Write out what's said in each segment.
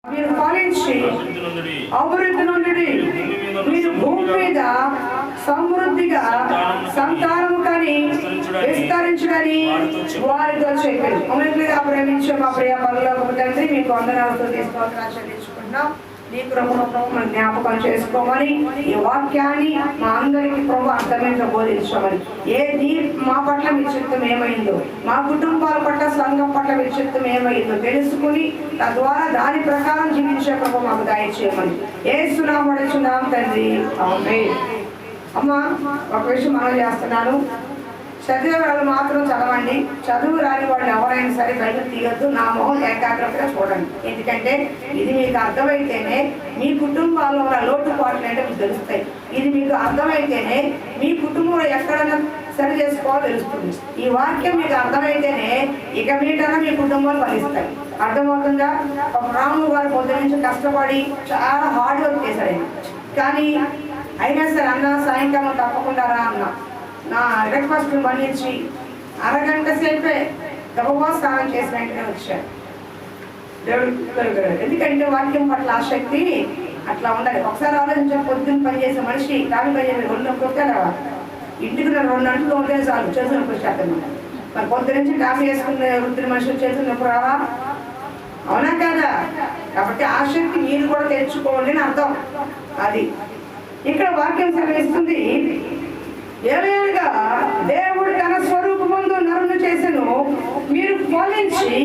మీరు ఫలించి అభివృద్ధి నుండి మీరు భూమి మీద సమృద్ధిగా సంతానము కానీ విస్తరించుడని వారితో చెప్పారు. అమృతిగా ప్రేమించే మా ప్రియ పరలోకపు తండ్రి, మీకు వందనాలతో స్తోత్రాలు చెల్లించుకుంటున్నాం. నీ కృపను మనం జ్ఞాపకం చేసుకోమని, ఈ వాక్యాన్ని మా అందరికీ ప్రభు అర్థమేంటో బోధించమని, ఏది మా పట్ల మీ చిత్తం ఏమైందో, మా కుటుంబాల పట్ల సంఘం పట్ల మీ చిత్తం ఏమైందో తెలుసుకుని తద్వారా దాని ప్రకారం జీవించే ప్రభు మాకు దయచేయమని యేసు నామమున అడుగుచున్నాం తండ్రి, ఆమేన్. అమ్మా, ఒక విషయం మనం చేస్తున్నాను. చదివే వాళ్ళు మాత్రం చదవండి. చదువు రాని వాళ్ళు ఎవరైనా సరే బయటకు తీయొద్దు. నా మొహం ఏకాగ్రతగా చూడండి. ఎందుకంటే ఇది మీకు అర్థమైతేనే మీ కుటుంబాల్లో ఉన్న లోటుపాట్లు అంటే మీకు తెలుస్తాయి. ఇది మీకు అర్థమైతేనే మీ కుటుంబంలో ఎక్కడైనా సరి చేసుకోవాలో తెలుస్తుంది. ఈ వాక్యం మీకు అర్థమైతేనే ఇక మీటన్నా మీ కుటుంబాలు ఫలిస్తాయి. అర్థమవుతుందా? ఒక రాముడు గారు పొద్దు నుంచి కష్టపడి చాలా హార్డ్ వర్క్ చేశాడు. కానీ అయినా సరే అన్న సాయంకాలం తప్పకుండా రా అన్న, నా బ్రేక్ఫాస్ట్ మన్నించి అరగంట సేపే గబగబా స్నానం చేసి వెంటనే వచ్చాడు. దేవుడు ఎందుకంటే వాక్యం పట్ల ఆసక్తి అట్లా ఉండాలి. ఒకసారి ఆలోచించే పొద్దున్న పనిచేసే మనిషి కాని పని చేసే 2 గంటలు రావాలి. ఇంటికి 2 గంటలు ఉంటే చాలు చేసిన పురుషార్థం. మరి పొద్దు నుంచి కాఫీ వేసుకునే వృత్తిని మనుషులు చేసినప్పుడు రావా? అవునా కదా? కాబట్టి ఆసక్తి మీరు కూడా తెచ్చుకోండి అని అర్థం. అది ఇక్కడ వాక్యం సెలవిస్తుంది. ఏలయనగా దేవుడు తన స్వరూపమందు నరుని చేసెను, మీరు ఫలించి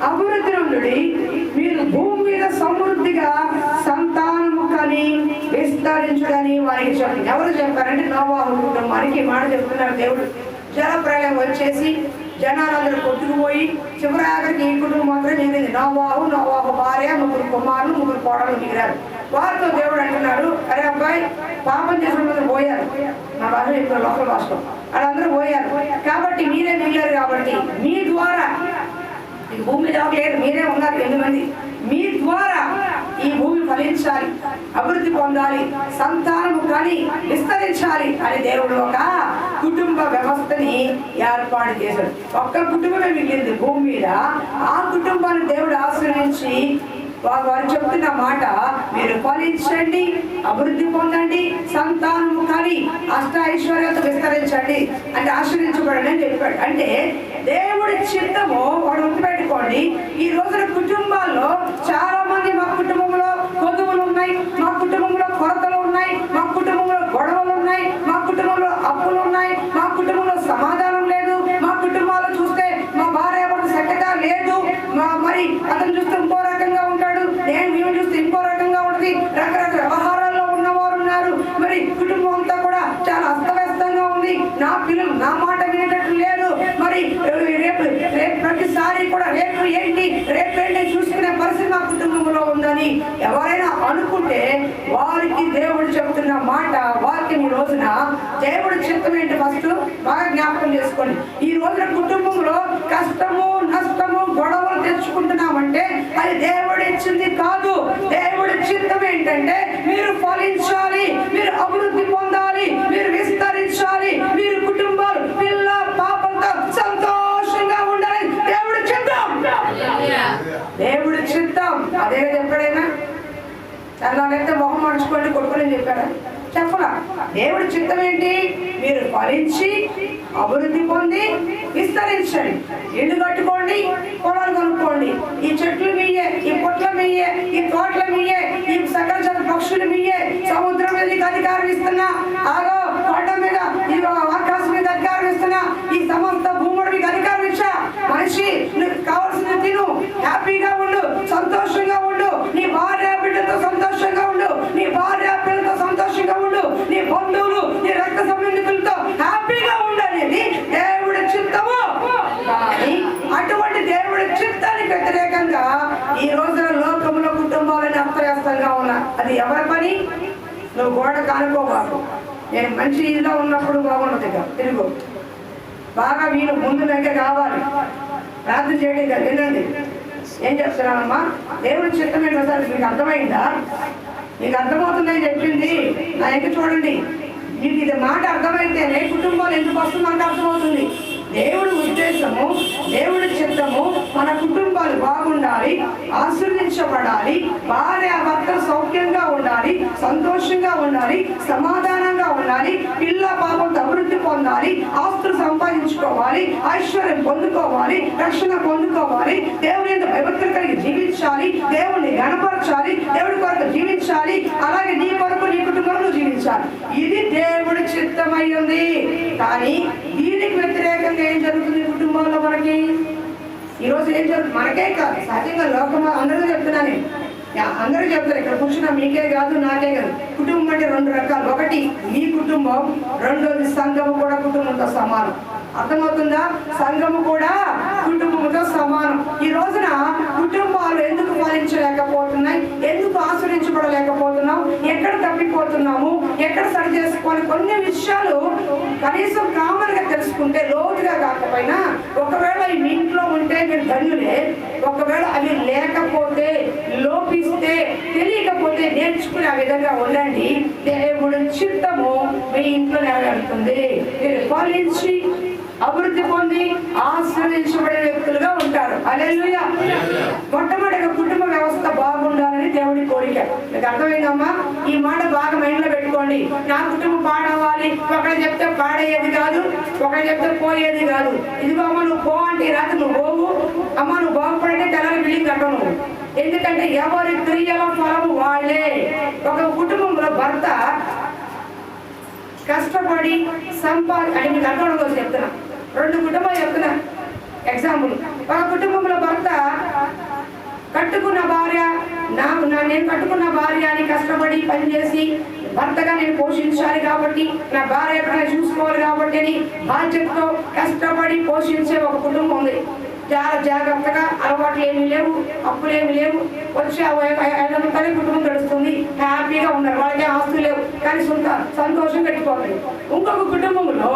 అభివృద్ధి నుండి మీరు భూమి మీద సమృద్ధిగా సంతానము కని విస్తరించుడని వారికి చెప్పారు. ఎవరు చెప్పారంటే నోవాహు కుటుంబానికి మాట చెప్తున్నారు. దేవుడు జలప్రలయం వచ్చేసి జనాలందరూ కొట్టుకుపోయి చివరి ఆఖరికి ఈ కుటుంబం మాత్రం మిగిలింది. నోవాహు భార్య, 3 కుమారులు, 3 కోడలు మిగిలారు. వారితో దేవుడు అంటున్నాడు, అరే అబ్బాయి, పాపం చేసిన మంది పోయారు. నా భాష ఇప్పుడు లోకల్ భాషలో వాళ్ళందరూ పోయారు కాబట్టి మీరే మిగిలారు. కాబట్టి మీ ద్వారా ఈ భూమి మీద లేదు, మీరే ఉన్నారు 8 మంది. మీ ద్వారా ఈ భూమి ఫలించాలి, అభివృద్ధి పొందాలి, సంతానము కానీ విస్తరించాలి అని దేవుడు ఒక కుటుంబ వ్యవస్థని ఏర్పాటు చేశాడు. ఒక్క కుటుంబమే మిగిలింది భూమి మీద. ఆ కుటుంబాన్ని దేవుడు ఆశ్రయించి వారు చెప్తున్న మాట, మీరు ఫలించండి, అభివృద్ధి పొందండి, సంతానము కానీ అష్టైశ్వర్యాలతో విస్తరించండి అంటే ఆశ్రయించబడండి అని చెప్పాడు. అంటే దేవుడి చిత్తము వాడు గుర్తుపెట్టుకోండి. ఈ రోజున కుటుంబాల్లో చాలా మంది, మా కుటుంబంలో కొదువులు ఉన్నాయి, మా కుటుంబంలో కొరతలు ఉన్నాయి, మా కుటుంబంలో గొడవలు ఉన్నాయి, మా కుటుంబంలో అప్పులు ఉన్నాయి, మా కుటుంబంలో సమాధానం లేదు, మా కుటుంబాల్లో చూస్తే మా భార్య భర్త సఖ్యత లేదు, మరి అతను చూస్తే ఇంకో రకంగా ఉంటాడు, నేను చూస్తే ఇంకో రకంగా ఉంటుంది, రకరకాల వ్యవహారాల్లో ఉన్నవారు ఉన్నారు. మరి కుటుంబం అంతా కూడా చాలా అస్తవ్యస్తంగా ఉంది. నా పిల్లలు నా మాట వినేటట్టు లేదు. మరి రేపు ప్రతిసారి కూడా రేపు ఏంటి చూసుకునే పరిస్థితి మా కుటుంబంలో ఉందని ఎవరైనా అనుకుంటే వారికి దేవుడు చెబుతున్న మాట వాక్యం ఈ రోజున దేవుడి చిత్తం ఏంటి ఫస్ట్ బాగా జ్ఞాపకం చేసుకోండి. ఈ రోజున కుటుంబంలో కష్టము, నష్టము, గొడవలు తెచ్చుకుంటున్నామంటే అది దేవుడు ఇచ్చింది కాదు. దేవుడి చిత్తం ఏంటంటే మీరు ఫలించాలి, మీరు అభివృద్ధి పొందాలి, మీరు విస్తరించాలి, మీరు కుటుంబాలు పిల్ల పాపంతో సంతోషంగా ఉండాలి. దేవుడి చిత్తం, దేవుడి చిత్తం. అదే చెప్పాడైనా చల్లనైతే మొహం మడుచుకోండి కొడుకుని చెప్పాడా? చెప్పలా. దేవుడి చిత్తం ఏంటి? మీరు ఫలించి అభివృద్ధి పొంది విస్తరించండి, ఇల్లు కట్టుకోండి, పొలాలు కొనుక్కోండి, ఈ చెట్లు మీయే, ఈ పొట్ల మీయే, ఈ తోటల మీయే, ఈ సకల జత పక్షులు మీయే, సముద్రం మీద అధికారం ఇస్తున్నా, ఆగో కొండ మీద ఆకాశం మీద అధికారం ఇస్తున్నా, ఈ సమస్త భూముడు మీకు అధికారం ఇచ్చా. మనిషి నీకు కావాల్సింది తిను, హ్యాపీగా ఉండు, సంతోషంగా ఉండు, నీ భార్య బిడ్డతో సంతోషంగా ఉండు, నీ భార్య పిల్లలతో సంతోషంగా ఉండు, నీ బంధువులు, నీ రక్త సంబంధికులతో హ్యాపీగా ఉండు అనేది దేవుడి చిత్తము. కానీ అటువంటి దేవుడి చిత్తానికి వ్యతిరేకంగా ఈ రోజున లోకంలో కుటుంబాలని అస్తవ్యస్తంగా ఉన్నా అది ఎవరి పని? నువ్వు గోడ కానుకోబాకు. నేను మంచి ఇదిలో ఉన్నప్పుడు బాగున్నది తిరుగు బాగా వీళ్ళు ముందు దగ్గర కావాలి, ప్రార్థన చేయడం కదా. వినండి ఏం చెప్తున్నానమ్మా, దేవుడి చిత్తం ఏంటో మీకు అర్థమైందా? మీకు అర్థమవుతుందని చెప్పింది నా ఎక్క చూడండి. మీకు ఇది మాట అర్థమైతేనే కుటుంబాలు ఎందుకు వస్తుందంటే అర్థమవుతుంది. దేవుడి ఉద్దేశము, దేవుడి చిత్తము మన కుటుంబాలు బాగుండాలి, ఆశీర్వదించబడాలి, భార్య భర్త సౌఖ్యంగా ఉండాలి, సంతోషంగా ఉండాలి, సమాధానంగా ఉండాలి, పిల్ల పాపంతో అభివృద్ధి పొందాలి, ఆస్తులు సంపాదించుకోవాలి, ఐశ్వర్యం పొందుకోవాలి, రక్షణ పొందుకోవాలి, దేవుని యొక్క భయభక్తులు కలిగి జీవించాలి, దేవుణ్ణి గణపరచాలి, దేవుడి కొరకు జీవించాలి, అలాగే నీ కొరకు నీ కుటుంబంలో జీవించాలి. ఇది దేవుడి చిత్తమై ఉంది. కానీ దీనికి వ్యతిరేకంగా ఏం జరుగుతుంది కుటుంబంలో? మనకి ఈరోజు ఏం జరుగుతుంది? మనకే కాదు, సహజంగా లోకం అందరూ చెప్తున్నాను, అందరూ చెప్తారు, ఇక్కడ కూర్చున్నా మీకే కాదు నాకే కాదు. కుటుంబం అంటే రెండు రకాలు. ఒకటి మీ కుటుంబం, రెండోది సంఘము కూడా కుటుంబంతో సమానం. అర్థమవుతుందా? సంఘము కూడా కుటుంబంతో సమానం. ఈ రోజున కుటుంబాలు ఎందుకు ఫలించలేకపోతున్నాయి, ఎందుకు ఆశ్రయించబడలేకపోతున్నాం, ఎక్కడ తప్పిపోతున్నాము, ఎక్కడ సరి చేసుకోవాలి, కొన్ని విషయాలు కనీసం కామన్ గా తెలుసుకుంటే, లోతుగా కాకపోయినా ఒకవేళ మీ ఇంట్లో ఉంటే మీరు ధన్యులే, ఒకవేళ అవి లేకపోతే, లోపిస్తే, తెలియకపోతే నేర్చుకునే ఆ విధంగా ఉండండి. దేవుడి చిత్తము మీ ఇంట్లో నెరవేరుతుంది. మీరు ఫలించి అభివృద్ధి పొంది ఆశ్రయించబడే వ్యక్తులుగా ఉంటారు. హల్లెలూయా. మొట్టమొదటిగా కుటుంబ వ్యవస్థ బాగుండాలని దేవుడి కోరిక. మీకు అర్థమైందమ్మా? ఈ మాట బాగా మైండ్ లో పెట్టుకోండి. నా కుటుంబం పాడవాలి, ఒకటి చెప్తే పాడయ్యేది కాదు, ఒకటి చెప్తే పోయేది కాదు. ఇదిగో అమ్మ నువ్వు పో అంటే రాత్రి నువ్వు పోవు, అమ్మ నువ్వు బాగుపడితే తెల్లని బిల్డింగ్ కట్టవు. ఎందుకంటే ఎవరి క్రియల ఫలము వాళ్ళే. ఒక కుటుంబంలో భర్త కష్టపడి అంటే మీకు అర్థం కోసం చెప్తున్నా, రెండు కుటుంబాలు చెప్తున్నా ఎగ్జాంపుల్. ఒక కుటుంబంలో భర్త కట్టుకున్న భార్య, నేను కట్టుకున్న భార్య అని కష్టపడి పనిచేసి భర్తగా నేను పోషించాలి కాబట్టి, నా భార్య ఎక్కడైనా చూసుకోవాలి కాబట్టి అని బాధ్యతతో కష్టపడి పోషించే ఒక కుటుంబం ఉంది. చాలా జాగ్రత్తగా, అలవాట్లు ఏమీ లేవు, అప్పులు ఏమి లేవు, వచ్చి 5 రూపాయలు కుటుంబం గడుస్తుంది, హ్యాపీగా ఉన్నారు, వాళ్ళకి ఆస్తులు లేవు, కానీ సంతోషం గడిచిపోతుంది. ఇంకొక కుటుంబంలో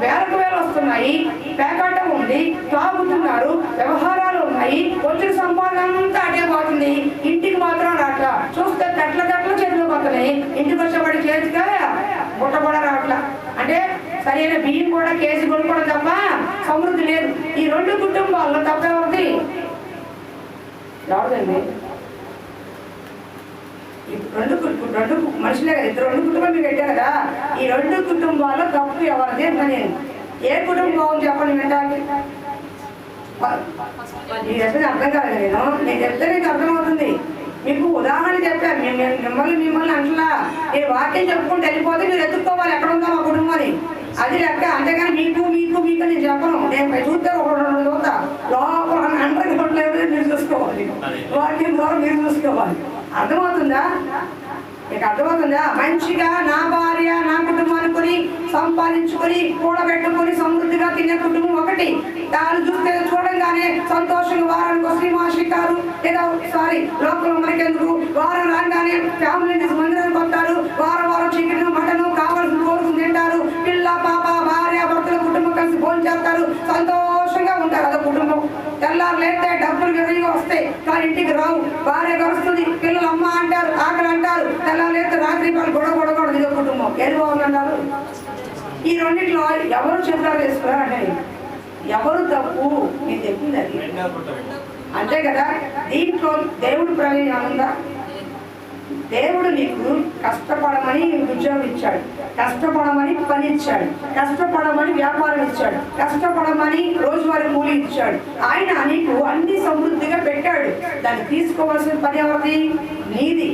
వేలకు వేలు వస్తున్నాయి, పేకాట ఉంది, తాగుతున్నారు, వ్యవహారాలు ఉన్నాయి, వచ్చిన సంపాదన అంతా అటే పోతుంది, ఇంటికి మాత్రం రాట్లా. చూస్తే తట్ల చేతిలో పోతున్నాయి, ఇంటికి వచ్చేవాడి చేతిగా బుట్ట కూడా రాట్లా. అంటే సరైన బియ్యం కూడా కేజీ కొనుక్కోవడం తప్ప సమృద్ధి లేదు. ఈ రెండు కుటుంబాల్లో తప్పేవరది ఎవరిదండి? రెండు మనుషులే కదా, ఇద్దరు రెండు కుటుంబాలు మీరు పెట్టారు కదా. ఈ రెండు కుటుంబాల్లో తప్పు ఎవరిది అంటే నేను ఏ కుటుంబం చెప్పండి వినడానికి? నీకు చెప్తే అర్థం కాదు. నేను చెప్తే నీకు అర్థమవుతుంది. మీకు ఉదాహరణ చెప్పాను, మిమ్మల్ని అంటలా. ఈ వాక్యం చెప్పుకుంటూ వెళ్ళిపోతే మీరు ఎత్తుక్కోవాలి ఎక్కడ ఉందా మా కుటుంబాన్ని, అది లెక్క. అంతేగాని మీకు నేను చెప్పను. నేను చూస్తే ఒక 2 చూస్తా, లోపల అండర్ కొట్టలేదు మీరు చూసుకోవాలి, వాక్యం ద్వారా మీరు చూసుకోవాలి. అర్థమవుతుందా? మీకు అర్థమవుతుందా? మంచిగా నా భార్య నా కుటుంబాన్ని కొని సంపాదించుకొని కూడబెట్టుకొని సమృద్ధిగా తినే కుటుంబం ఒకటి. దాన్ని చూస్తే చూడంగానే సంతోషంగా వారానికి శ్రీమాషికారు లేదా లోపల మనకెందుకు వారం రాగానే ఫ్యామిలీ మందిరానికి వస్తారు, వారం చికెన్ మటన్ కావాల్సిన కోరుకుని తింటారు, పిల్ల పాప భార్య భర్తల కుటుంబం కలిసి భోజనం చేస్తారు, సంతోషంగా ఉంటారు. అదే కుటుంబం. తెల్లారు లేస్తే డబ్బులు విరిగా వస్తాయి కానీ ఇంటికి రావు, భార్య గడుస్తుంది, పిల్లలు అమ్మ అంటారు, ఆకలి అంటారు, తెల్లారు లేస్తే రాత్రి పాలు గొడవ ఇదో కుటుంబం. ఏది బాగుందంటారు? ఈ రెండింటిలో ఎవరు చిత్రాలు వేసుకున్నారంటే ఎవరు తప్పు? నేను చెప్పింది అది అంతే కదా. దీంట్లో దేవుడు ప్రమేయం ఉందా? దేవుడు నీకు కష్టపడమని ఉద్యోగం ఇచ్చాడు, కష్టపడమని పని ఇచ్చాడు, కష్టపడమని వ్యాపారం ఇచ్చాడు, కష్టపడమని రోజువారీ కూలి ఇచ్చాడు. ఆయన నీకు అన్ని సమృద్ధిగా పెట్టాడు. దాన్ని తీసుకోవాల్సిన పని ఎవరిది? నీది.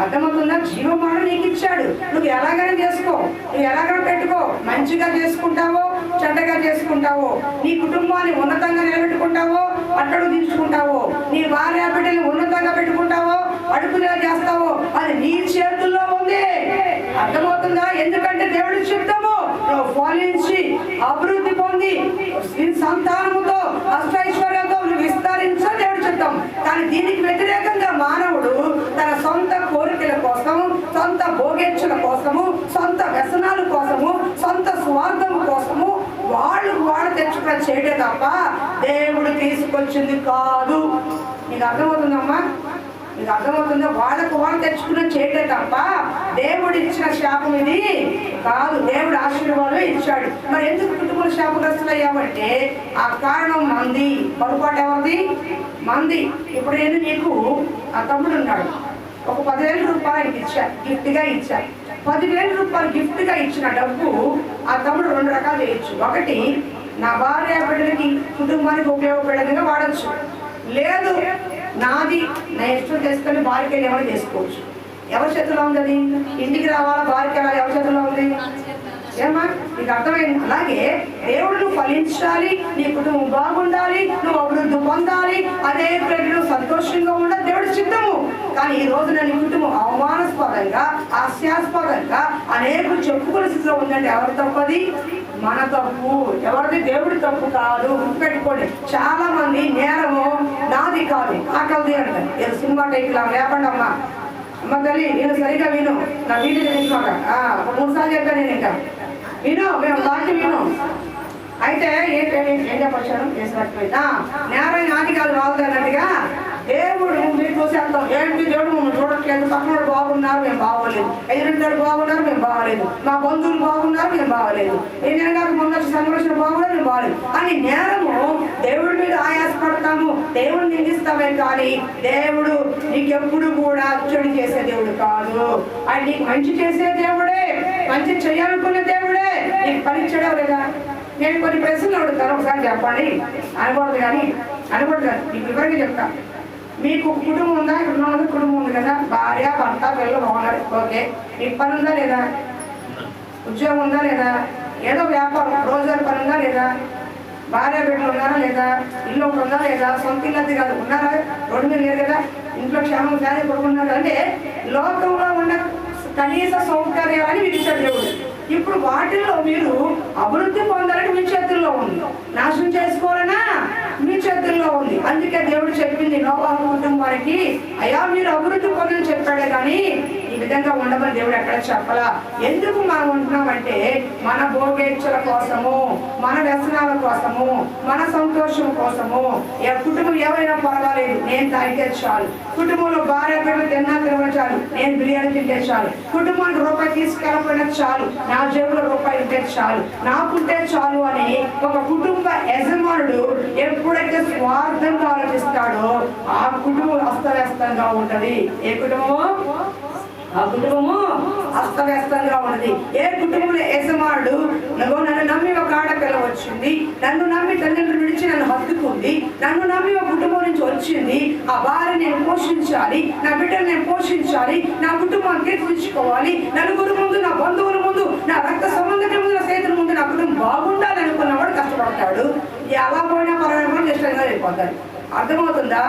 అర్థమవుతుందా? జీవమానం నీకు ఇచ్చాడు, నువ్వు ఎలాగైనా చేసుకో, నువ్వు ఎలాగైనా పెట్టుకో. మంచిగా చేసుకుంటావో చెడ్డగా చేసుకుంటావో, నీ కుటుంబాన్ని ఉన్నతంగా నిలబెట్టుకుంటావో అట్టడు తీసుకుంటావో, నీ భార్య బిడ్డని ఉన్నతంగా పెట్టుకుంటావో అడుగులా చేస్తావో, అది నీ చేతుల్లో ఉంది. అర్థమవుతుందా? ఎందుకంటే దేవుడి చిత్తము నువ్వు ఫలించి అభివృద్ధి పొంది సంతానముతో అష్టైశ్వర్యంతో నువ్వు విస్తరించ దేవుడి చిత్తం. కానీ దీనికి వ్యతిరేకంగా మానవుడు తన సొంత కోరికల కోసం, సొంత భోగేచ్ఛల కోసము, సొంత వ్యసనాల కోసము, సొంత స్వార్థం కోసము వాళ్ళు తెచ్చుకొని చేయడే తప్ప దేవుడు తీసుకొచ్చింది కాదు. నీకు అర్థమవుతుందమ్మా? నీకు అర్థమవుతుందో? వాళ్ళకు వాళ్ళు తెచ్చుకున్న చేటే తప్ప దేవుడు ఇచ్చిన శాపం ఇది కాదు. దేవుడు ఆశీర్వాదం ఇచ్చాడు. మరి ఎందుకు కుటుంబ శాపగ్రస్తులు అయ్యామంటే ఆ కారణం మంది. పొరపాటు ఎవరిది? మంది. ఇప్పుడు నేను నీకు ఆ తమ్ముడు ఉన్నాడు, ఒక 10,000 రూపాయలు ఇచ్చా, గిఫ్ట్గా ఇచ్చా. 10,000 రూపాయలు గిఫ్ట్గా ఇచ్చిన డబ్బు ఆ తమ్ముడు 2 రకాలు చేయొచ్చు. ఒకటి, నా భార్య బిడ్డలకి కుటుంబానికి ఉపయోగపడేదిగా వాడచ్చు. లేదు, నాది నా ఇష్టం చేసుకొని భార్యకి ఏమైనా చేసుకోవచ్చు. ఎవరి చేతిలో ఉంది అది? ఇంటికి రావాలా, భార్యకి వెళ్ళాలి, ఎవరి చేతిలో ఉంది? ఏమా నీకు అర్థమైంది? అలాగే దేవుడు నువ్వు ఫలించాలి, నీ కుటుంబం బాగుండాలి, నువ్వు అభివృద్ధి పొందాలి, అదే నువ్వు సంతోషంగా ఉండాలి, దేవుడి చిత్తము. కానీ ఈ రోజు నీ కుటుంబం అవమానాస్పదంగా, హాస్యాస్పదంగా అనేక చెప్పుకునే స్థితిలో ఉందంటే ఎవరి తప్పది? మన తప్పు. ఎవరిది? దేవుడి తప్పు కాదు. గుర్తుపెట్టుకోండి. చాలా మంది నేరము నాది కాదు, ఆకలిది అంటారు. ఏదో సినిమా టైప్ లా లేకుండా అమ్మ అమ్మ తల్లి నేను సరిగా విను, నా వీడియో తెలిసినాక 3 సార్లు చెప్పాను నేను. ఇంకా విను, మేము దాటి విను. అయితే ఏం చెప్పొచ్చాను? చేసినట్టుపోయిందా? నేరం నాటి కాదు రాదు అన్నట్టుగా దేవుడు మీరు చూసేస్తాం. ఏంటి దేవుడు మమ్మల్ని చూడట్లేదు, పక్కన బాగున్నారు మేము బాగోలేదు, ఎదురింటాడు బాగున్నారు మేము బాగోలేదు, మా బంధువులు బాగున్నారు మేము బాగోలేదు, నేను కాదు మొన్న సంఘర్షణ బాగోలేదు మేము బాగోలేదు అని నేరము దేవుడి మీద ఆయాసపడతాము, దేవుడు నిందిస్తామే. కానీ దేవుడు నీకెప్పుడు కూడా చెడు చేసే దేవుడు కాదు. ఆయన నీకు మంచి చేసే దేవుడే, మంచి చేయాలనుకునే దేవుడే. నీకు పరీక్షడే లేదా? నేను కొన్ని ప్రశ్నలు అడుగుతాను, ఒకసారి చెప్పండి. అనకూడదు కానీ అనకూడదు కాదు, నీకు వివరంగా చెప్తా. మీకు కుటుంబం ఉందా? ఇక్కడ కుటుంబం ఉంది కదా, భార్య భర్త పిల్లలు బాగున్నారు, ఓకే. మీకు పని ఉందా లేదా? ఉద్యోగం ఉందా లేదా? ఏదో వ్యాపారం రోజువారీ పని ఉందా లేదా? భార్య బిడ్డలు ఉన్నారా లేదా? ఇల్లు ఒకటి ఉందా లేదా? సొంత ఇల్లు కాదు, ఉన్నారా? రోడ్డు మీద లేదు కదా, ఇంట్లో క్షేమం కానీ కొడుకున్నారు. అంటే లోకంలో ఉన్న కనీస సౌకర్యాలని విధించాడు దేవుడు. ఇప్పుడు వాటిల్లో మీరు అభివృద్ధి పొందాలని మీ చేతుల్లో ఉంది, నాశనం చేసుకోవాలన్నా మీ చేతుల్లో ఉంది. అందుకే దేవుడు చెప్పింది నోవాహు కుటుంబానికి, అయ్యా మీరు అభివృద్ధి పొందని చెప్పాడే కానీ ఈ విధంగా ఉండమని దేవుడు ఎక్కడ చెప్పలా. ఎందుకు మనం ఉంటున్నామంటే మన భోగేచ్ఛల కోసము, మన వ్యసనాల కోసము, మన సంతోషం కోసము. కుటుంబం ఏమైనా పర్వాలేదు, నేను తాగితే చాలు. కుటుంబంలో భార్య పిల్లలు తిన్నా తినడం చాలు, నేను బిర్యానీ తింటే చాలు. కుటుంబానికి రూపాయి తీసుకెళ్ళకపోయినా చాలు, నా జేబులో రూపాయి ఉంటే చాలు, నాకుంటే చాలు అని ఒక కుటుంబ యజమానుడు ఎప్పుడైతే స్వార్థంగా ఆలోచిస్తాడో ఆ కుటుంబం అస్తవ్యస్తంగా ఉంటది. ఏ కుటుంబము? ఆ కుటుంబము అస్తవ్యస్తంగా ఉన్నది. ఏ కుటుంబంలో యజమానుడు నన్ను నమ్మి ఒక ఆడపిల్ల వచ్చింది, నన్ను నమ్మి తల్లిదండ్రులు విడిచి నన్ను హత్తుకుంది, నన్ను నమ్మి ఒక కుటుంబం నుంచి వచ్చింది, ఆ భార్య నేను పోషించాలి, నా బిడ్డను నేను పోషించాలి, నా కుటుంబాన్ని తీర్చిదిద్దుకోవాలి, నలుగురు ముందు, నా బంధువుల ముందు, నా రక్త సంబంధికుల ముందు, నా స్నేహితుల ముందు నా కుటుంబం బాగుండాలి అనుకున్నవాడు కష్టపడతాడు. ఎలా పోయినా పర్వాలేదు ఇష్టంగా వెళ్ళిపోతాడు. అర్థమవుతుందా?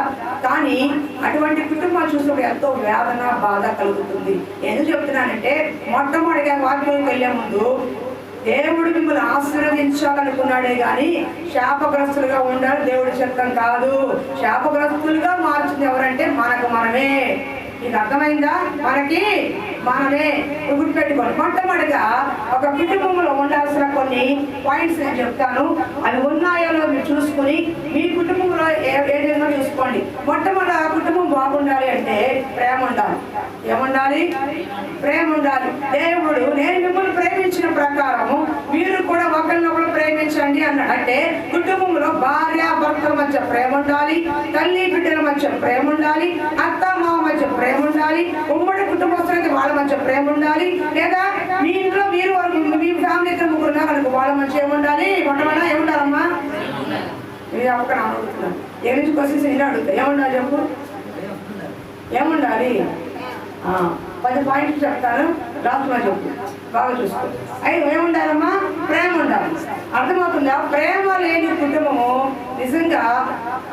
కానీ అటువంటి కుటుంబాలు చూసినప్పుడు ఎంతో వేదన, బాధ కలుగుతుంది. ఎందుకు చెప్తున్నానంటే మొట్టమొదటిగా వాక్యంలోకి వెళ్ళే ముందు దేవుడు మిమ్మల్ని ఆశీర్వదించాలనుకున్నాడే కానీ శాపగ్రస్తులుగా ఉండాలి దేవుడి చిత్తం కాదు. శాపగ్రస్తులుగా మార్చింది ఎవరంటే మనకు మనమే. ఇది అర్థమైందా? మనకి మనమే. గుర్తుపెట్టుకోండి. మొట్టమొదటిగా ఒక కుటుంబంలో ఉండాల్సిన కొన్ని పాయింట్స్ నేను చెప్తాను. అవి ఉన్నాయో మీరు చూసుకుని మీ కుటుంబంలో ఏదైనా చూసుకోండి. మొట్టమొదటి ఆ కుటుంబం బాగుండాలి అంటే ప్రేమ ఉండాలి. ఏముండాలి? ప్రేమ ఉండాలి. దేవుడు నేను మిమ్మల్ని ప్రేమించిన ప్రకారము మీరు కూడా ఒకరినొకరు ప్రేమించండి అన్నాడు. అంటే కుటుంబంలో భార్య భర్తల మధ్య ప్రేమ ఉండాలి, తల్లి బిడ్డల మధ్య ప్రేమ ఉండాలి, అత్త మామ మధ్య ప్రేమ ఉండాలి, ఉమ్మడి కుటుంబస్తులకి వాళ్ళ మధ్య ప్రేమ ఉండాలి. లేదా మీ ఇంట్లో మీరు మీ ఫ్యామిలీ ఇద్దరు ముగ్గురు ఉన్నారు, వాళ్ళ మధ్య ఏముండాలి? మొట్టమొదటి ఏముండాలమ్మా? మీరు అక్కడ అడుగుతున్నాను. ఏ నుంచి క్వశ్చన్స్ ఇలా అడుగుతాయి. ఏముండాలి చెప్పు? ఏముండాలి? 10 పాయింట్లు చెప్తాను, రాసుకున్నా చెప్పు, బాగా చూసుకో. అయితే ఏముండాలమ్మా? ప్రేమ ఉండాలి. అర్థమవుతుందా? ప్రేమ లేని కుటుంబము నిజంగా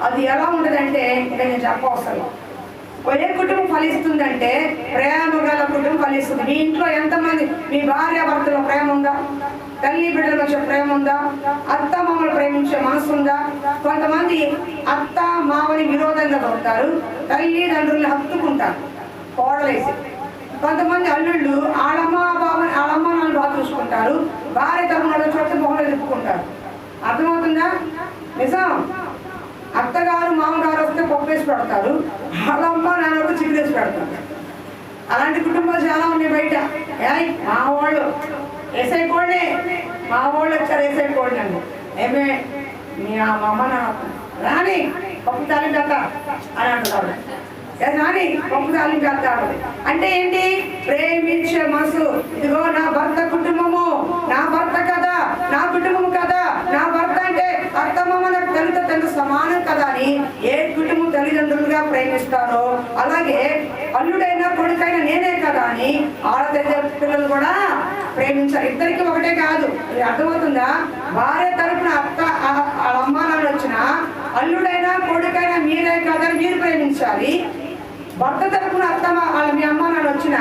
అది ఎలా ఉండదంటే ఇక నేను చెప్పవసరం. ఏ కుటుంబం ఫలిస్తుందంటే ప్రేమ గల కుటుంబం ఫలిస్తుంది. మీ ఇంట్లో ఎంతమంది మీ భార్య భర్తలో ప్రేమ ఉందా? తల్లి బిడ్డల మధ్య ప్రేమ ఉందా? అత్త మామలు ప్రేమించే మనసు ఉందా? కొంతమంది అత్త మామని విరోధంగా పడతారు, తల్లిదండ్రుల్ని హత్తుకుంటారు కోడలేసి. కొంతమంది అల్లుళ్ళు ఆడమ్మ నాన్న బాగా చూసుకుంటారు, భార్య తరఫున చోట మొహంలో తిప్పుకుంటారు. అర్థమవుతుందా? నిజం. అత్తగారు మామగారు వస్తే పప్పేసి పెడతారు, వాళ్ళమ్మ నాన్న చిక్కుదేసి చేసి పెడతారు. అలాంటి కుటుంబాలు చాలా ఉన్నాయి బయట. మా వాళ్ళు ఏసై కోళ్ళే, మా వాళ్ళు వచ్చారు ఏసై కోళ్ళే అండి. ఏమే మీ అమ్మ రాని పప్పు తాలింపు పెడతా అని అంటున్నారు. రాని పప్పు తాలింపు పెడతాడు అంటే ఏంటి? ప్రేమించే మనసు. ఇదిగో నా భర్త కుటుంబము, నా భర్త కదా, నా కుటుంబము కదా, నా భర్త అంటే అత్తమ్మ నాకు తల్లిదండ్రులు సమానం కదా అని ఏ కుటుంబం తల్లిదండ్రులుగా ప్రేమిస్తారో అలాగే అల్లుడైనా కొడుకైనా నేనే కదా అని ఆడతల్లి పిల్లలు కూడా ప్రేమించారు. ఇద్దరికి ఒకటే కాదు. ఇది అర్థమవుతుందా? భార్య తరపున అత్త అమ్మా నాన్న వచ్చిన అల్లుడైనా కొడుకైనా మీరే కాదని మీరు ప్రేమించాలి. భర్త తరపున మీ అమ్మా నాన్న వచ్చిన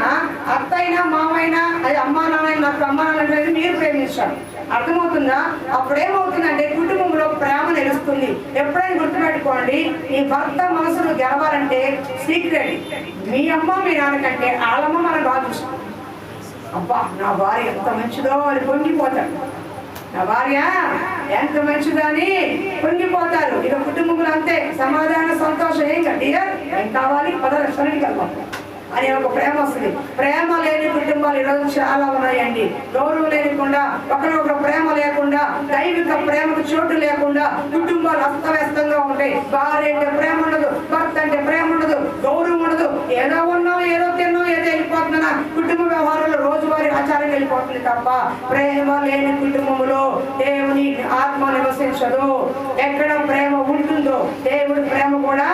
అత్త అయినా మామైనా అది అమ్మా నాన్న నాకు అమ్మా నాన్న మీరు ప్రేమించాలి. అర్థమవుతుందా? అప్పుడేమవుతుందంటే కుటుంబంలో ప్రేమ నిలుస్తుంది. ఎప్పుడైనా గుర్తుపెట్టుకోండి, ఈ భర్త మనసును గెలవాలంటే సీక్రెట్ మీ అమ్మ మీ నాన్న కంటే వాళ్ళమ్మ మనం బాగా చూస్తాం. అబ్బా నా భార్య ఎంత మంచిదో అని పొంగిపోతాడు. నా భార్య ఎంత మంచిదో అని పొంగిపోతారు. ఇక కుటుంబంలో అంతే. సమాధాన సంతోషం ఏం డియర్ ఏం కావాలి 10 లక్షలకి కలవాలి అని ఒక ప్రేమ వస్తుంది. ప్రేమ లేని కుటుంబాలు ఈరోజు చాలా ఉన్నాయండి. గౌరవం లేకుండా, ఒకరొకరు ప్రేమ లేకుండా, దైవిక ప్రేమకు చోటు లేకుండా కుటుంబాలు అస్తవ్యస్తంగా ఉంటాయి. భార్య అంటే ప్రేమ ఉండదు, భర్త అంటే ప్రేమ ఉండదు, గౌరవం ఉండదు. ఏదో ఉన్నాం, ఏదో తిన్నాం, ఏదో వెళ్ళిపోతున్నా కుటుంబ వ్యవహారంలో రోజువారీ ఆచారం వెళ్ళిపోతుంది తప్ప ప్రేమ లేని కుటుంబంలో దేవుని ఆత్మ నివసించదు. ఎక్కడ ప్రేమ ఉంటుందో దేవుడి ప్రేమ కూడా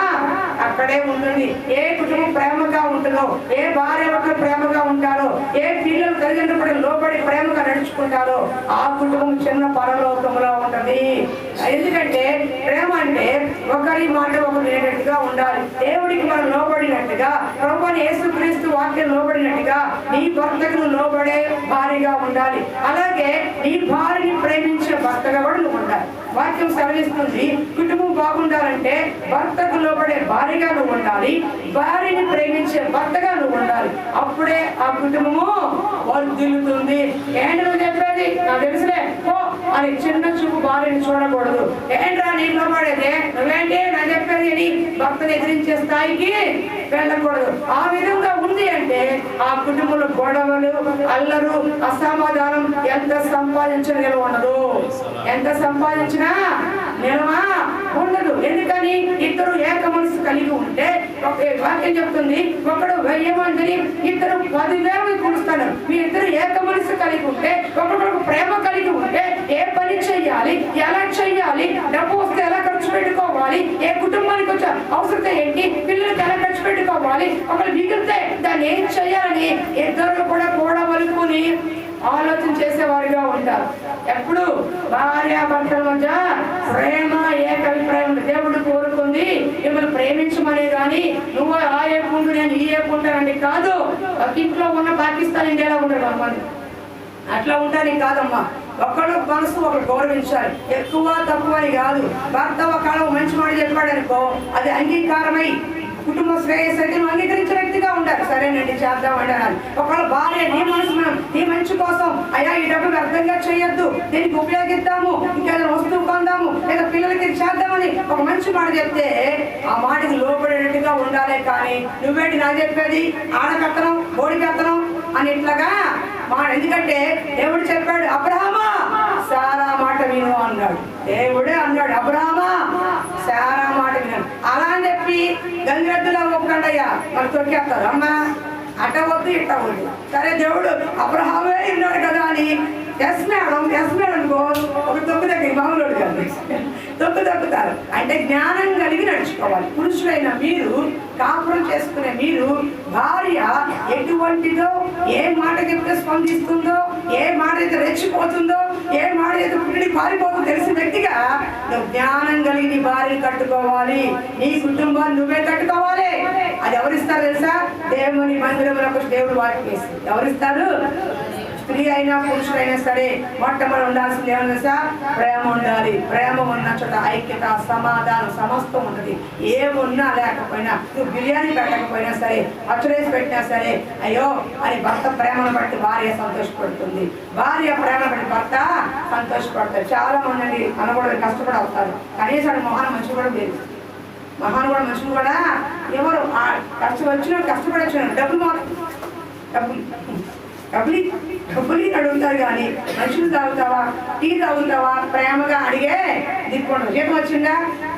అక్కడే ఉంటుంది. ఏ కుటుంబం ప్రేమగా ఉంటుందో, ఏ భార్య ఒకరు ప్రేమగా ఉంటారో, ఏ పిల్లలు తల్లిదండ్రులు లోబడి ప్రేమగా నడుచుకుంటారో ఆ కుటుంబం చిన్న పరలోకంలో ఉంటుంది. ఎందుకంటే ప్రేమ అంటే ఒకరి మాట ఒకరు వినేటట్టుగా ఉండాలి. దేవుడికి మనం లోబడినట్టుగా, ప్రభువుని యేసుక్రీస్తు వాక్యం లోబడినట్టుగా నీ భర్తకు లోబడే భార్యగా ఉండాలి. అలాగే నీ భార్యని ప్రేమించే భర్తగా కూడా నువ్వు ఉండాలి. వాక్యం సెలవిస్తుంది, కుటుంబం బాగుండాలంటే భర్తకు లోబడే భార్యగా నువ్వు ఉండాలి, భార్యని ప్రేమించే భర్తగా నువ్వు ఉండాలి. అప్పుడే ఆ కుటుంబము వర్ధిల్లుతుంది. ఏంటి నువ్వు చెప్పేది? నాకు తెలుసులే ఓ అని చిన్న చూపు భార్యని చూడకూడదు. ఏంట్రా నీ లోబడేదే, నువ్వేంటి నా చెప్పేది అని భర్తను ఎదిరించే స్థాయికి వెళ్ళకూడదు. ఆ విధంగా ఉంది అంటే ఆ కుటుంబంలో గొడవలు, అల్లరు, అసమాధానం ఎంత సంపాదించిన నిలవ ఉండదు. ఎంత సంపాదించినా నిలవా ఉండదు. ఎందుకని? ఇద్దరు ఏక మనసు కలిగి ఉంటే వాక్యం చెప్తుంది, ఒకడు 1000 మందిని ఇద్దరు 10,000 కూడుస్తాడు. మీ ఇద్దరు ఏక మనసు కలిగి ఉంటే, ఒకరికి ప్రేమ కలిగి ఉంటే ఏ పని చెయ్యాలి, ఎలా చెయ్యాలి, డబ్బు వస్తే ఎలా ఖర్చు పెట్టుకోవాలి, ఏ కుటుంబానికి వచ్చే అవసరం ఏంటి, పిల్లలకి ఎలా ఖర్చు పెట్టుకోవాలి, ఒకరు మిగిలితే దాన్ని ఏం చెయ్యాలని ఇద్దరు కూడా వలుకుని ఆలోచన చేసేవారిగా ఉంటారు. ఎప్పుడు భార్యాభర్తల మధ్య ప్రేమ ఏకాభిప్రాయం దేవుడు కోరుకుంది. మిమ్మల్ని ప్రేమించమనే కానీ నువ్వు ఆ ఏపుండు నేను ఈ ఏపుంటానండి కాదు. ఒక ఇంట్లో ఉన్న పాకిస్తాన్ ఇండియాలో ఉండదు అమ్మని అట్లా ఉంటానికి కాదమ్మా. ఒకడు మనసు ఒకరు గౌరవించాలి. ఎక్కువ తక్కువ అని కాదు. భర్త ఒక మంచి మాట చెప్పాడు అనుకో, అది అంగీకారమై కుటుంబ శ్రేయస్సుని అంగీకరించిన వ్యక్తిగా ఉండాలి. సరేనండి చేద్దాం అంటారు. ఒకవేళ భార్య నీ మనసు నీ మంచి కోసం అయ్యా ఈ డబ్బు వ్యర్థంగా చేయొద్దు, దీనికి ఉపయోగిద్దాము, ఇంకేదైనా వస్తువు కొందాము, లేదా పిల్లలకి చేద్దామని ఒక మంచి మాట చెప్తే ఆ మాటకి లోపడేటట్టుగా ఉండాలి. కానీ నువ్వేంటి నా చెప్పేది ఆడకత్తనం బోడికత్తనం అని ఇట్లాగా మాట. ఎందుకంటే దేవుడు చెప్పాడు, అబ్రహామా సారా మాట విను అన్నాడు. దేవుడే అన్నాడు, అబ్రహామా సారా మాట విన్నాడు. అలా అని చెప్పి గంగిరెద్దులా ఒప్పుకండి అయ్యా మరి తొక్కేస్తారు. అమ్మా అట్ట వద్దు ఇట్ట వద్దు. సరే దేవుడు అబ్రహామే విన్నాడు కదా అని ఎస్ మేడం అనుకో ఒక తొక్కు దగ్గర మామూలు కాదు తొక్కుతారు. అంటే జ్ఞానం కలిగి నడుచుకోవాలి. పురుషులైన మీరు, కాపురం చేసుకునే మీరు, భార్య ఎటువంటిదో, ఏ మాట చెప్తే స్పందిస్తుందో, ఏ మాట అయితే రెచ్చిపోతుందో, ఏ మాట అయితే పుట్టిని పారిపోతుందో తెలిసిన వ్యక్తిగా నువ్వు జ్ఞానం కలిగి నీ భార్యను కట్టుకోవాలి. నీ కుటుంబాన్ని నువ్వే కట్టుకోవాలి. అది ఎవరిస్తారు తెలుసా? దేవుని మందిరంలో దేవుడు వాటికి వేస్తారు. ఎవరిస్తారు? స్త్రీ అయినా పురుషులైనా సరే మొట్టమొదటి ఉండాల్సింది ఏమన్నా సార్? ప్రేమ ఉండాలి. ప్రేమ ఉన్న చోట ఐక్యత, సమాధానం సమస్తం ఉంటుంది. ఏమున్నా లేకపోయినా, నువ్వు బిర్యానీ పెట్టకపోయినా సరే, అచ్చురేసి పెట్టినా సరే అయ్యో అని భర్త ప్రేమను బట్టి భార్య సంతోషపడుతుంది, భార్య ప్రేమను బట్టి భర్త సంతోషపడతారు. చాలా మంది అనకూడదు కష్టపడి అవుతారు, కనీసం మొహాన్ని మంచి కూడా లేదు. కూడా మనుషులు కూడా ఎవరు కష్టం వచ్చిన కష్టపడి వచ్చిన డబ్బులు మాత్రం డబ్బులు అడుగుతారు కానీ మనుషులు తాగుతావా, టీ తాగుతావా ప్రేమగా అడిగే దిక్కుండదు. జీతం వచ్చిందా,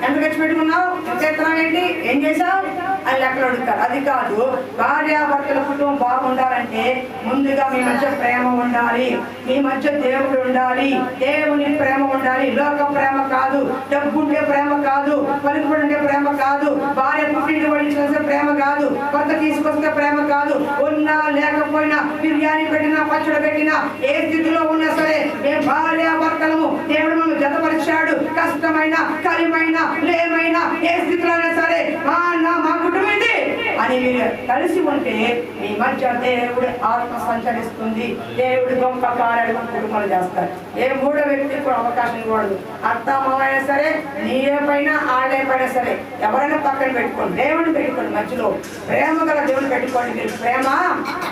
ఎంత ఖర్చు పెట్టుకున్నావు, ఎంత ఎత్తనావు, ఏంటి ఏం చేసావు అని లెక్కలు అడుగుతారు. అది కాదు, భార్యాభర్తల కుటుంబం బాగుండాలంటే ముందుగా మీ మధ్య ప్రేమ ఉండాలి, మీ మధ్య దేవుడు ఉండాలి, దేవుని ప్రేమ ఉండాలి. లోక ప్రేమ కాదు, డబ్బుంటే ప్రేమ కాదు, పలుకుబడి ఉంటే ప్రేమ కాదు, భార్య పుట్టింటి పడించిన ప్రేమ కాదు, కొత్త తీసుకొస్తే ప్రేమ కాదు. ఉన్నా లేకపోయినా బిర్యానీ పెట్టినా పచ్చడి పెట్టినా ఏ స్థితిలో ఉన్నా సరే మేము భార్యాభర్తలము, దేవుడు మనం జతపరిచాడు. కష్టమైన కలిమైన లేమైనా ఏ స్థితిలో అయినా సరే మా కుటుంబం ఇది అని మీరు కలిసి ఉంటే మీ మధ్య దేవుడి ఆత్మ సంచరిస్తుంది. దేవుడి గొప్ప కార్యాలు కుటుంబాలు చేస్తారు. ఏ మూడో వ్యక్తికి కూడా అవకాశం ఇవ్వదు. అత్తమామైనా సరే, నీరే పైన ఆడే పైన సరే ఎవరైనా పక్కన పెట్టుకోండి, దేవుడిని పెట్టుకోండి, మధ్యలో ప్రేమ గల దేవుడిని పెట్టుకోండి. మీరు ప్రేమ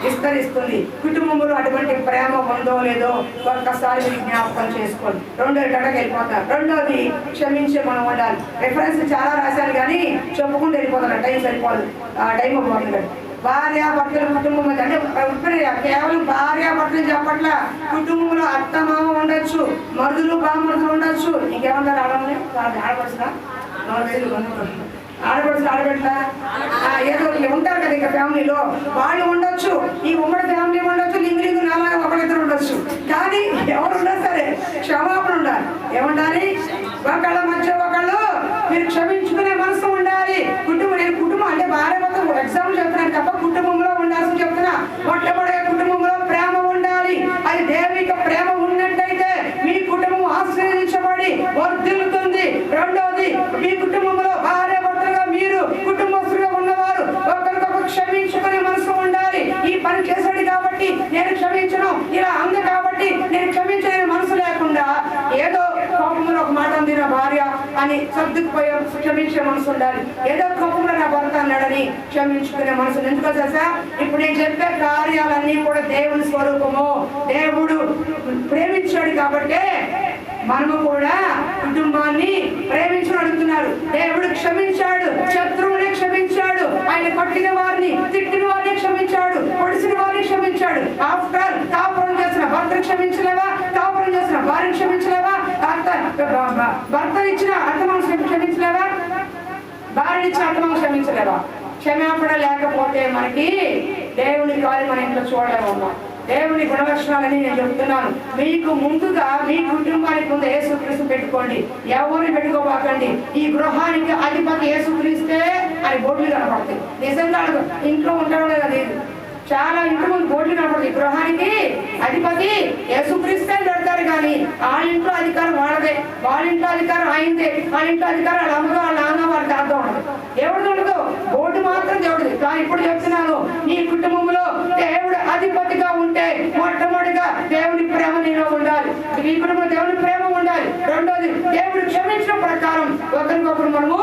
విస్తరిస్తుంది. కుటుంబంలో అటువంటి ప్రేమ ఉందో లేదో ఒక్కసారి మీరు జ్ఞాపకం చేసుకోండి. రెండోది గడకి వెళ్ళిపోతారు. రెండోది క్షమించే మనం ఉండాలి. రెఫరెన్స్ చాలా రాశాను కానీ చెప్పుకుంటూ వెళ్ళిపోతారు, టైం సరిపోదు, టైం అయిపోతుంది. భార్యాభర్తల కుటుంబం అంటే కేవలం భార్యాభర్తలు చెప్పట్ల, కుటుంబంలో అత్త మామ ఉండొచ్చు, మరుదులు బామరుదులు ఉండొచ్చు. ఇంకేమన్నారు ఆడమని ఆడపడుచుదా, ఆడపడుచు ఆడబెట్ట ఏదో ఉంటారు కదా ఇంకా ఫ్యామిలీలో వాళ్ళు ఉండొచ్చు, ఈ ఉమ్మడి ఫ్యామిలీ ఉండొచ్చు, లింగు నాలుగు ఒకరిద్దరు ఉండొచ్చు. కానీ ఎవరున్నా సరే క్షమాపణ ఉండాలి. ఏముండాలి? ఒకళ్ళ మధ్య ఒకళ్ళు మీరు క్షమించుకునే మనసు ఉండాలి. కుటుంబం అంటే భార్య మొత్తం ఎగ్జాంపుల్ చెప్తున్నాను తప్ప కుటుంబంలో ఉండాల్సి చెప్తున్నా. మొట్టమొదటి కుటుంబంలో ప్రేమ ఉండాలి. అది దైవిక ప్రేమ ఉన్నట్టయితే మీ కుటుంబం ఆశ్రయించబడి వర్ధిల్లుతుంది. రెండోది, మీ కుటుంబంలో భార్య భర్తలుగా మీరు కుటుంబస్తులుగా ఉన్నవారు ఒకరికొకరు క్షమించుకునే మనసు ఉండాలి. ఈ పని చేశాడు కాబట్టి నేను క్షమించను, ఇలా అంది కాబట్టి నేను క్షమించే మనసు లేకుండా ఏదో కోపంలో ఒక మాట ఉంది నా భార్య అని సర్దుకుపోయే క్షమించే మనసు ఉండాలి. ఏదో కోపంలో నా భర్త అన్నాడని క్షమించుకునే మనసు. ఎందుకో తెలుసా? ఇప్పుడు నేను చెప్పే కార్యాలన్నీ కూడా దేవుని స్వరూపము. దేవుడు ప్రేమించాడు కాబట్టి మనము కూడా కుటుంబాన్ని ప్రేమించని అడుగుతున్నారు. దేవుడు క్షమించాడు, శత్రువుని క్షమించాడు, ఆయన కొట్టిన వారిని తిట్టిన వారిని క్షమించాడు, పొడిసిన వారిని క్షమించాడు. ఆఫ్టర్ ఆల్ కాపురం చేసిన భర్తను క్షమించలేవా? కాపురం చేసిన భార్యను క్షమించలేవా? భర్తనిచ్చిన అర్థమాంసం క్షమించలేవా? భార్యనిచ్చిన అర్థమాంసం క్షమించలేవా? క్షమాపణ లేకపోతే మనకి దేవుని కార్యం మన ఇంట్లో చూడలేమమ్మా. దేవుని గుణలక్షణాలని నేను చెప్తున్నాను. మీకు ముందుగా మీ కుటుంబానికి ముందు యేసుక్రీస్తు పెట్టుకోండి, ఎవరిని పెట్టుకోబాకండి. ఈ గృహానికి అధిపతి యేసుక్రీస్తే అని బోర్డులు కనపడతాయి. నిజంగా ఇంట్లో ఉండడం లేదు, చాలా ఇంట్లో ముందు బోర్డులు కనపడతాయి. గృహానికి అధిపతి యేసుక్రీస్తే పెడతారు కానీ వాళ్ళ ఇంట్లో అధికారం వాళ్ళదే, వాళ్ళ ఇంట్లో అధికారం అయిందే, వాళ్ళ ఇంట్లో అధికారం వాళ్ళ అమ్మగా వాళ్ళ నాన్న వాళ్ళకి అర్థం ఉండదు. ఎవరిది ఉండదు, బోర్డు మాత్రం దేవుడిది. కానీ ఇప్పుడు చెప్తున్నాను, నీ కుటుంబంలో దేవుడు అధిపతిగా ఉంటే మొట్టమొదటిగా దేవుని ప్రేమ నీలో ఉండాలి. ఈ కుటుంబంలో దేవుని ప్రేమ ఉండాలి. రెండోది, దేవుడు క్షమించిన ప్రకారం ఒకరికొకరు మనము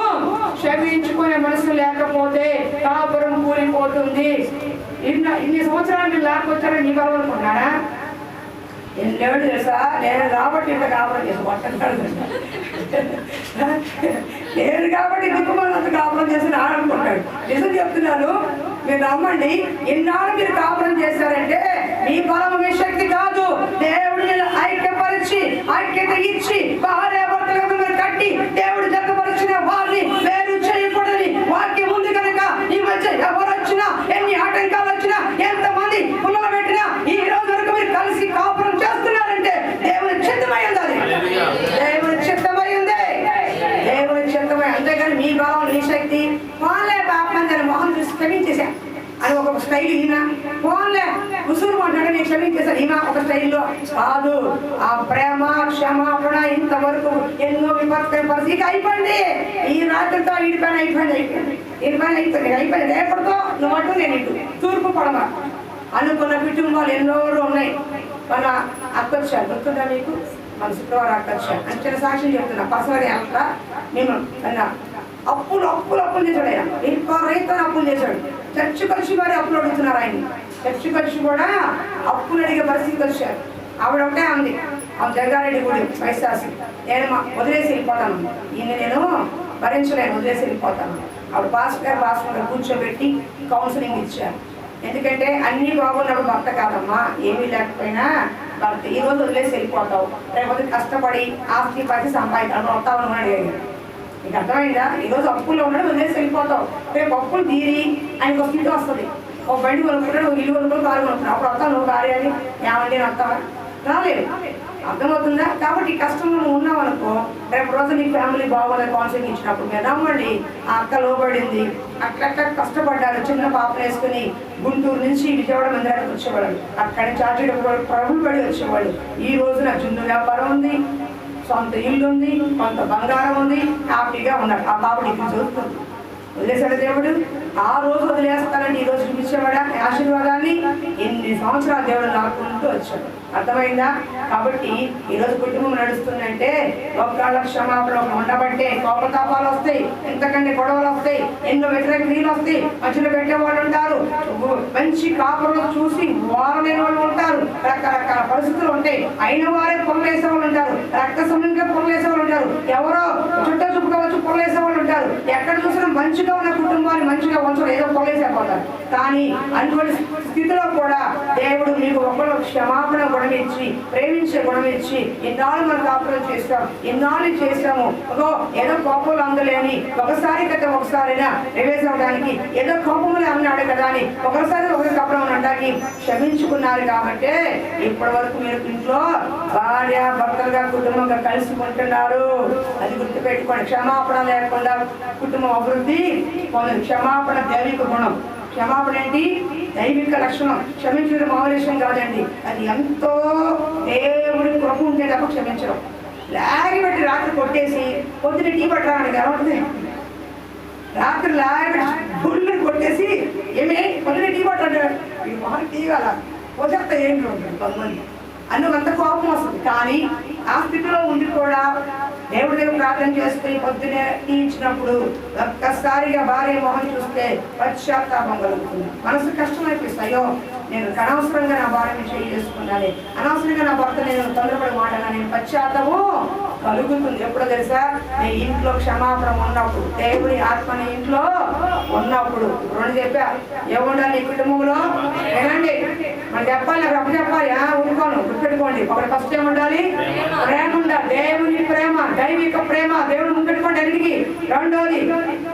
క్షమించుకునే మనసు లేకపోతే కాపురం కూలిపోతుంది. ఇన్ని సంవత్సరాలు లేకపోతారని నీ బలం అనుకున్నారా? ఎన్నేడు తెలుసా? నేను కాబట్టి ఇంత కాపురం చేసి పట్టణాడు నేను కాబట్టి దిక్కుమాలంత కాపురం చేసి అనుకుంటాడు. నిజం చెప్తున్నాను, మీరు నమ్మండి. ఎన్నాళ్ళు మీరు కాపురం చేశారంటే మీ బలం మీ శక్తి కాదు, దేవుడిని ఐక్యపరిచి ఐక్యత ఇచ్చి భార్యాభర్తలుగా మీరు కట్టి దేవుడు జతపరిచిన వారిని వేరు చేయకూడదని వాక్యం ఉంది కనుక ఈ మధ్య ఎవరు వచ్చినా, ఎన్ని ఆటంకాలు వచ్చినా, ఎంతమంది పుల్లలు పెట్టినా ఈ రోజు వరకు మీరు కలిసి కాపురం చేస్తున్నారంటే దేవుని చిత్తమై ఉండాలి. దేవుని చిత్తమై ఉంది, దేవుని చిత్తమై. అంతేగాని మీ భావం నీ శక్తి వాళ్ళే పాపం దాని మొహం చూసి క్షమించేసా అని ఒక స్టైల్ ఈయన ఫోన్లే ఉసురు మాట్లాడి నేను క్షమించేశాను ఈయన ఒక స్టైల్లో కాదు. ఆ ప్రేమ క్షమాపణ ఇంతవరకు ఎన్నో విపత్కర పరిస్థితి అయిపోయింది. ఈ రాత్రితో ఈ పని అయిపోయింది. రేపటితో నువ్వు అటు నేను ఇటు తూర్పు పడమ అనుకున్న కుటుంబాలు ఎన్నో ఉన్నాయి. మన అక్కచ్చారు గుర్తుందా మీకు? మన శుక్రవారం అక్కచ్చారు అని చిన్న సాక్ష్యం చెప్తున్నా. పసవరి అంట నేను అన్నా అప్పులు చేశాడు. ఆయన ఇంకో రైతు అప్పులు చేశాడు. చర్చి కలిసి మరి అప్పులు అడుగుతున్నారు. ఆయన చర్చి కలిసి కూడా అప్పులు అడిగే పరిస్థితికి వచ్చారు. ఆవిడ ఒకటే ఉంది, ఆమె జగ్గారెడ్డి గుడి వైశాసి. నేను వదిలేసి వెళ్ళిపోతాను, ఈయన నేను భరించలేను, వదిలేసి వెళ్ళిపోతాను. అప్పుడు పాస్టర్ గారు కూర్చోబెట్టి కౌన్సిలింగ్ ఇచ్చారు. ఎందుకంటే అన్నీ బాగున్నప్పుడు భర్త కాదమ్మా, ఏమీ లేకపోయినా భర్త. ఈరోజు వదిలేసి వెళ్ళిపోతావు, లేకపోతే కష్టపడి ఆస్తి పది సంపాదించాలి వస్తావని అడిగాడు. నీకు అర్థమైందా? ఈరోజు అప్పుల్లో ఉన్నాడు, వదిలేసి వెళ్ళిపోతావు. రేపు అప్పులు తీరి ఆయనకు ఒక స్థితి వస్తుంది. ఒక బండి కొనుక్కుంటాడు, ఒక ఇల్లు కొనుక్కుంటాడు, కారు కొనుక్కుంటాడు. అప్పుడు వస్తావు నువ్వు భార్య అని ఏమండి వస్తావా? రాలేదు. అర్థమవుతుందా? కాబట్టి కష్టంలో నువ్వు ఉన్నావు అనుకో, రేపు రోజు నీ ఫ్యామిలీ బాగోలేదు కౌన్సిలింగ్ ఇచ్చినప్పుడు మీద నమ్మండి. ఆ అక్క లోబడింది, అట్లట్లా కష్టపడ్డారు. చిన్న పాపను వేసుకుని గుంటూరు నుంచి విజయవాడ మందిరానికి వచ్చేవాళ్ళు, అక్కడి చార్జీలు ప్రభులు పడి వచ్చేవాళ్ళు. ఈ రోజున జున్ను వ్యాపారం ఉంది, సొంత ఇల్లు ఉంది, కొంత బంగారం ఉంది, హ్యాపీగా ఉన్నారు. ఆ పాప డిగ్రీ చదువుతుంది. వదిలేశాడు దేవుడు. ఆ రోజు వదిలేస్తానని ఈ రోజు చూపించేవాడా ఆశీర్వాదాన్ని? ఎన్ని సంవత్సరాలు దేవుడు లాక్కుంటూ వచ్చాడు. అర్థమైందా? కాబట్టి ఈరోజు కుటుంబం నడుస్తుందంటే ఒక్కళ్ళ క్షమాపణ ఉండబట్టే. కోపతాపాలు వస్తాయి, ఎంతకంటే గొడవలు వస్తాయి, ఎన్నో వ్యతిరేక నీళ్ళు వస్తాయి, మధ్యలో పెట్టే వాళ్ళు ఉంటారు, మంచి కాపులు చూసి వారలేని వాళ్ళు ఉంటారు, రకరకాల పరిస్థితులు ఉంటాయి. అయిన వారే పొరలేసే వాళ్ళు ఉంటారు, రక్త సంబంధించిన పొరలేసే వాళ్ళు ఉంటారు, ఎవరో చుట్టూ చుట్టుకోవచ్చు పొరలేసే వాళ్ళు ఉంటారు. ఎక్కడ చూసినా మంచిగా ఉన్న కుటుంబాన్ని మంచిగా ఉంచడం ఏదో పొరలేసేపోతారు. కానీ అటువంటి స్థితిలో కూడా దేవుడు మీకు ఒకళ్ళు క్షమాపణ గుణమిచ్చి, ప్రేమించే గుణమిచ్చి, ఇన్నాళ్ళు మనం కాపురం చేస్తాం, ఇన్నాళ్ళు చేస్తాము, ఏదో కోపంలో అందలేని ఒకసారి కదా ఒకసారైనా రివేజ్ అవడానికి, ఏదో కోపంలో అన్నాడు కదా అని ఒకసారి ఒక కపడం అనడానికి క్షమించుకున్నారు. కాబట్టి ఇప్పటి వరకు మీరు ఇంట్లో భార్య భర్తలుగా కుటుంబంగా కలిసి ఉంటున్నారు. అది గుర్తుపెట్టుకోండి. క్షమాపణ లేకుండా కుటుంబం అభివృద్ధి పొందదు. క్షమాపణ దైవిక గుణం. క్షమాపణ ఏంటి? దైవిక లక్షణం. క్షమించడం మామూలు విషయం కాదండి. అది ఎంతో దేవుడి కృప ఉంటే తప్ప క్షమించడం. లాగిపెట్టి రాత్రి కొట్టేసి పొద్దున టీ పట్టడానికి ఎలా రాత్రి లాగిపెట్టి గుళ్ళు కొట్టేసి ఏమే పొద్దున టీ పట్టాడు ఈ మొహం టీ కాల పోసేస్తా ఏంటి ఉంటుంది కొంతమంది అందుకంత కోపం వస్తుంది. కానీ ఆ స్థితిలో ఉండి కూడా దేవుడి దగ్గర ప్రార్థన చేస్తే పొద్దునే టీ ఇచ్చినప్పుడు ఒక్కసారిగా భార్య మొహం చూస్తే పశ్చాత్తాపం కలుగుతుంది. మనసు కష్టమైపోతుంది. అయ్యో నేను అనవసరంగా నా భార్యని చేసుకున్నాను, అనవసరంగా నా భర్త నేను తొందరపడి మాట్లాడినా, నేను పశ్చాత్తాపం కలుగుతుంది. ఎప్పుడో తెలుసా? నీ ఇంట్లో క్షమాపణ ఉన్నప్పుడు, దేవుడి ఆత్మని ఇంట్లో ఉన్నప్పుడు. రెండు చెప్పా, ఏముండాలి నీ కుటుంబంలో? ఏనండి మనం చెప్పాలి, నాకు అప్పు చెప్పాలి, ఉండుకోను గుర్తుపెట్టుకోండి. ఒకటి ఫస్ట్ ఏముండాలి? ప్రేమ ఉండాలి. దేవుని ప్రేమ, దైవిక ప్రేమ. దేవుడు ముందుపెట్టుకోండి అన్నిటికీ. రెండోది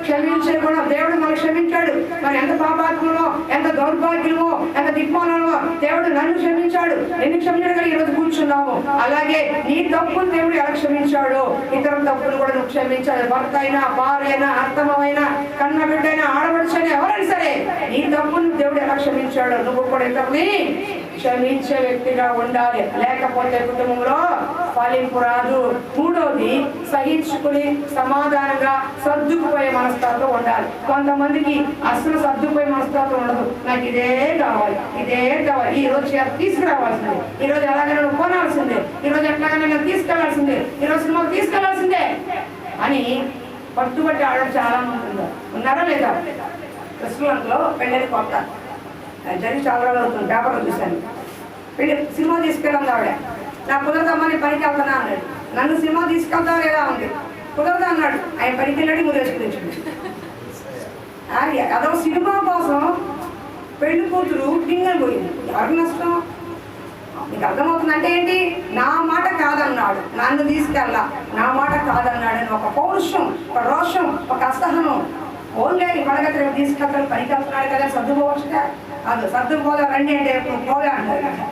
క్షమించే కూడా. దేవుడు మనకు క్షమించాడు. మరి ఎంత పాపాత్మలో, ఎంత దౌర్భాగ్యమో, ఎంత దిగ్మానమో దేవుడు నన్ను క్షమించాడు. ఎందుకు క్షమించాడు? కానీ ఈరోజు కూర్చున్నాము. అలాగే నీ తప్పును దేవుడు ఎలా క్షమించాడు, ఇతరుల తప్పును కూడా నువ్వు క్షమించాడు. భర్త అయినా, భార్య అయినా, అత్తమైనా, కన్న బిడ్డైనా, ఆడబడిచైనా ఎవరైనా సరే నీ తప్పును దేవుడు ఎలా క్షమించాడు, నువ్వు కూడా ఇతరుని క్షమించే వ్యక్తిగా ఉండాలి. లేకపోతే కుటుంబంలో ఫలింపు రాదు. మూడోది సహించుకుని సమాధానంగా సర్దుకుపోయే మనస్తత్వం ఉండాలి. కొంతమందికి అసలు సర్దుకుపోయే మనస్తత్వం ఉండదు. నాకు ఇదే కావాలి, ఇదే కావాలి, ఈ రోజు తీసుకురావాల్సిందే, ఈ రోజు ఎలాగైనా నువ్వు కొనాల్సిందే, ఈ రోజు ఎట్లాగైనా నేను తీసుకెళ్లాల్సిందే, ఈ రోజు సినిమాకు తీసుకెళ్లాల్సిందే అని పట్టుబట్టి ఆడడం చాలా మంది ఉన్నారా లేదా? రెస్టారెంట్లో పెళ్ళని కొత్త జరిగి చాలా రోజులు అవుతుంది. పేపర్లో చూశాను. పెళ్ళి సినిమా తీసుకెళ్ళాను ఆవిడ. నాకు కుదరదమ్మని పనికి వెళ్తున్నా అన్నాడు. నన్ను సినిమా తీసుకెళ్తా లేదా ఉంది. కుదరదు అన్నాడు. ఆయన పనికి వెళ్ళాడు, మురేసుకుని అదో సినిమా కోసం పెళ్లి కూతురు డింగల్ పోయింది. ఎవరికి నష్టం? నీకు అర్థమవుతుందంటే ఏంటి? నా మాట కాదన్నాడు, నన్ను తీసుకెళ్ళా, నా మాట కాదన్నాడని ఒక పౌరుషం, ఒక రోషం, ఒక అసహనం. ఓన్లే పడగతి రేపు తీసుకెళ్తాను, పనికి వెళ్తున్నాడు కదా, సర్దుకోవచ్చుగా. అది సర్దుకోదా రండి అంటే పోదా అంటారు కదా,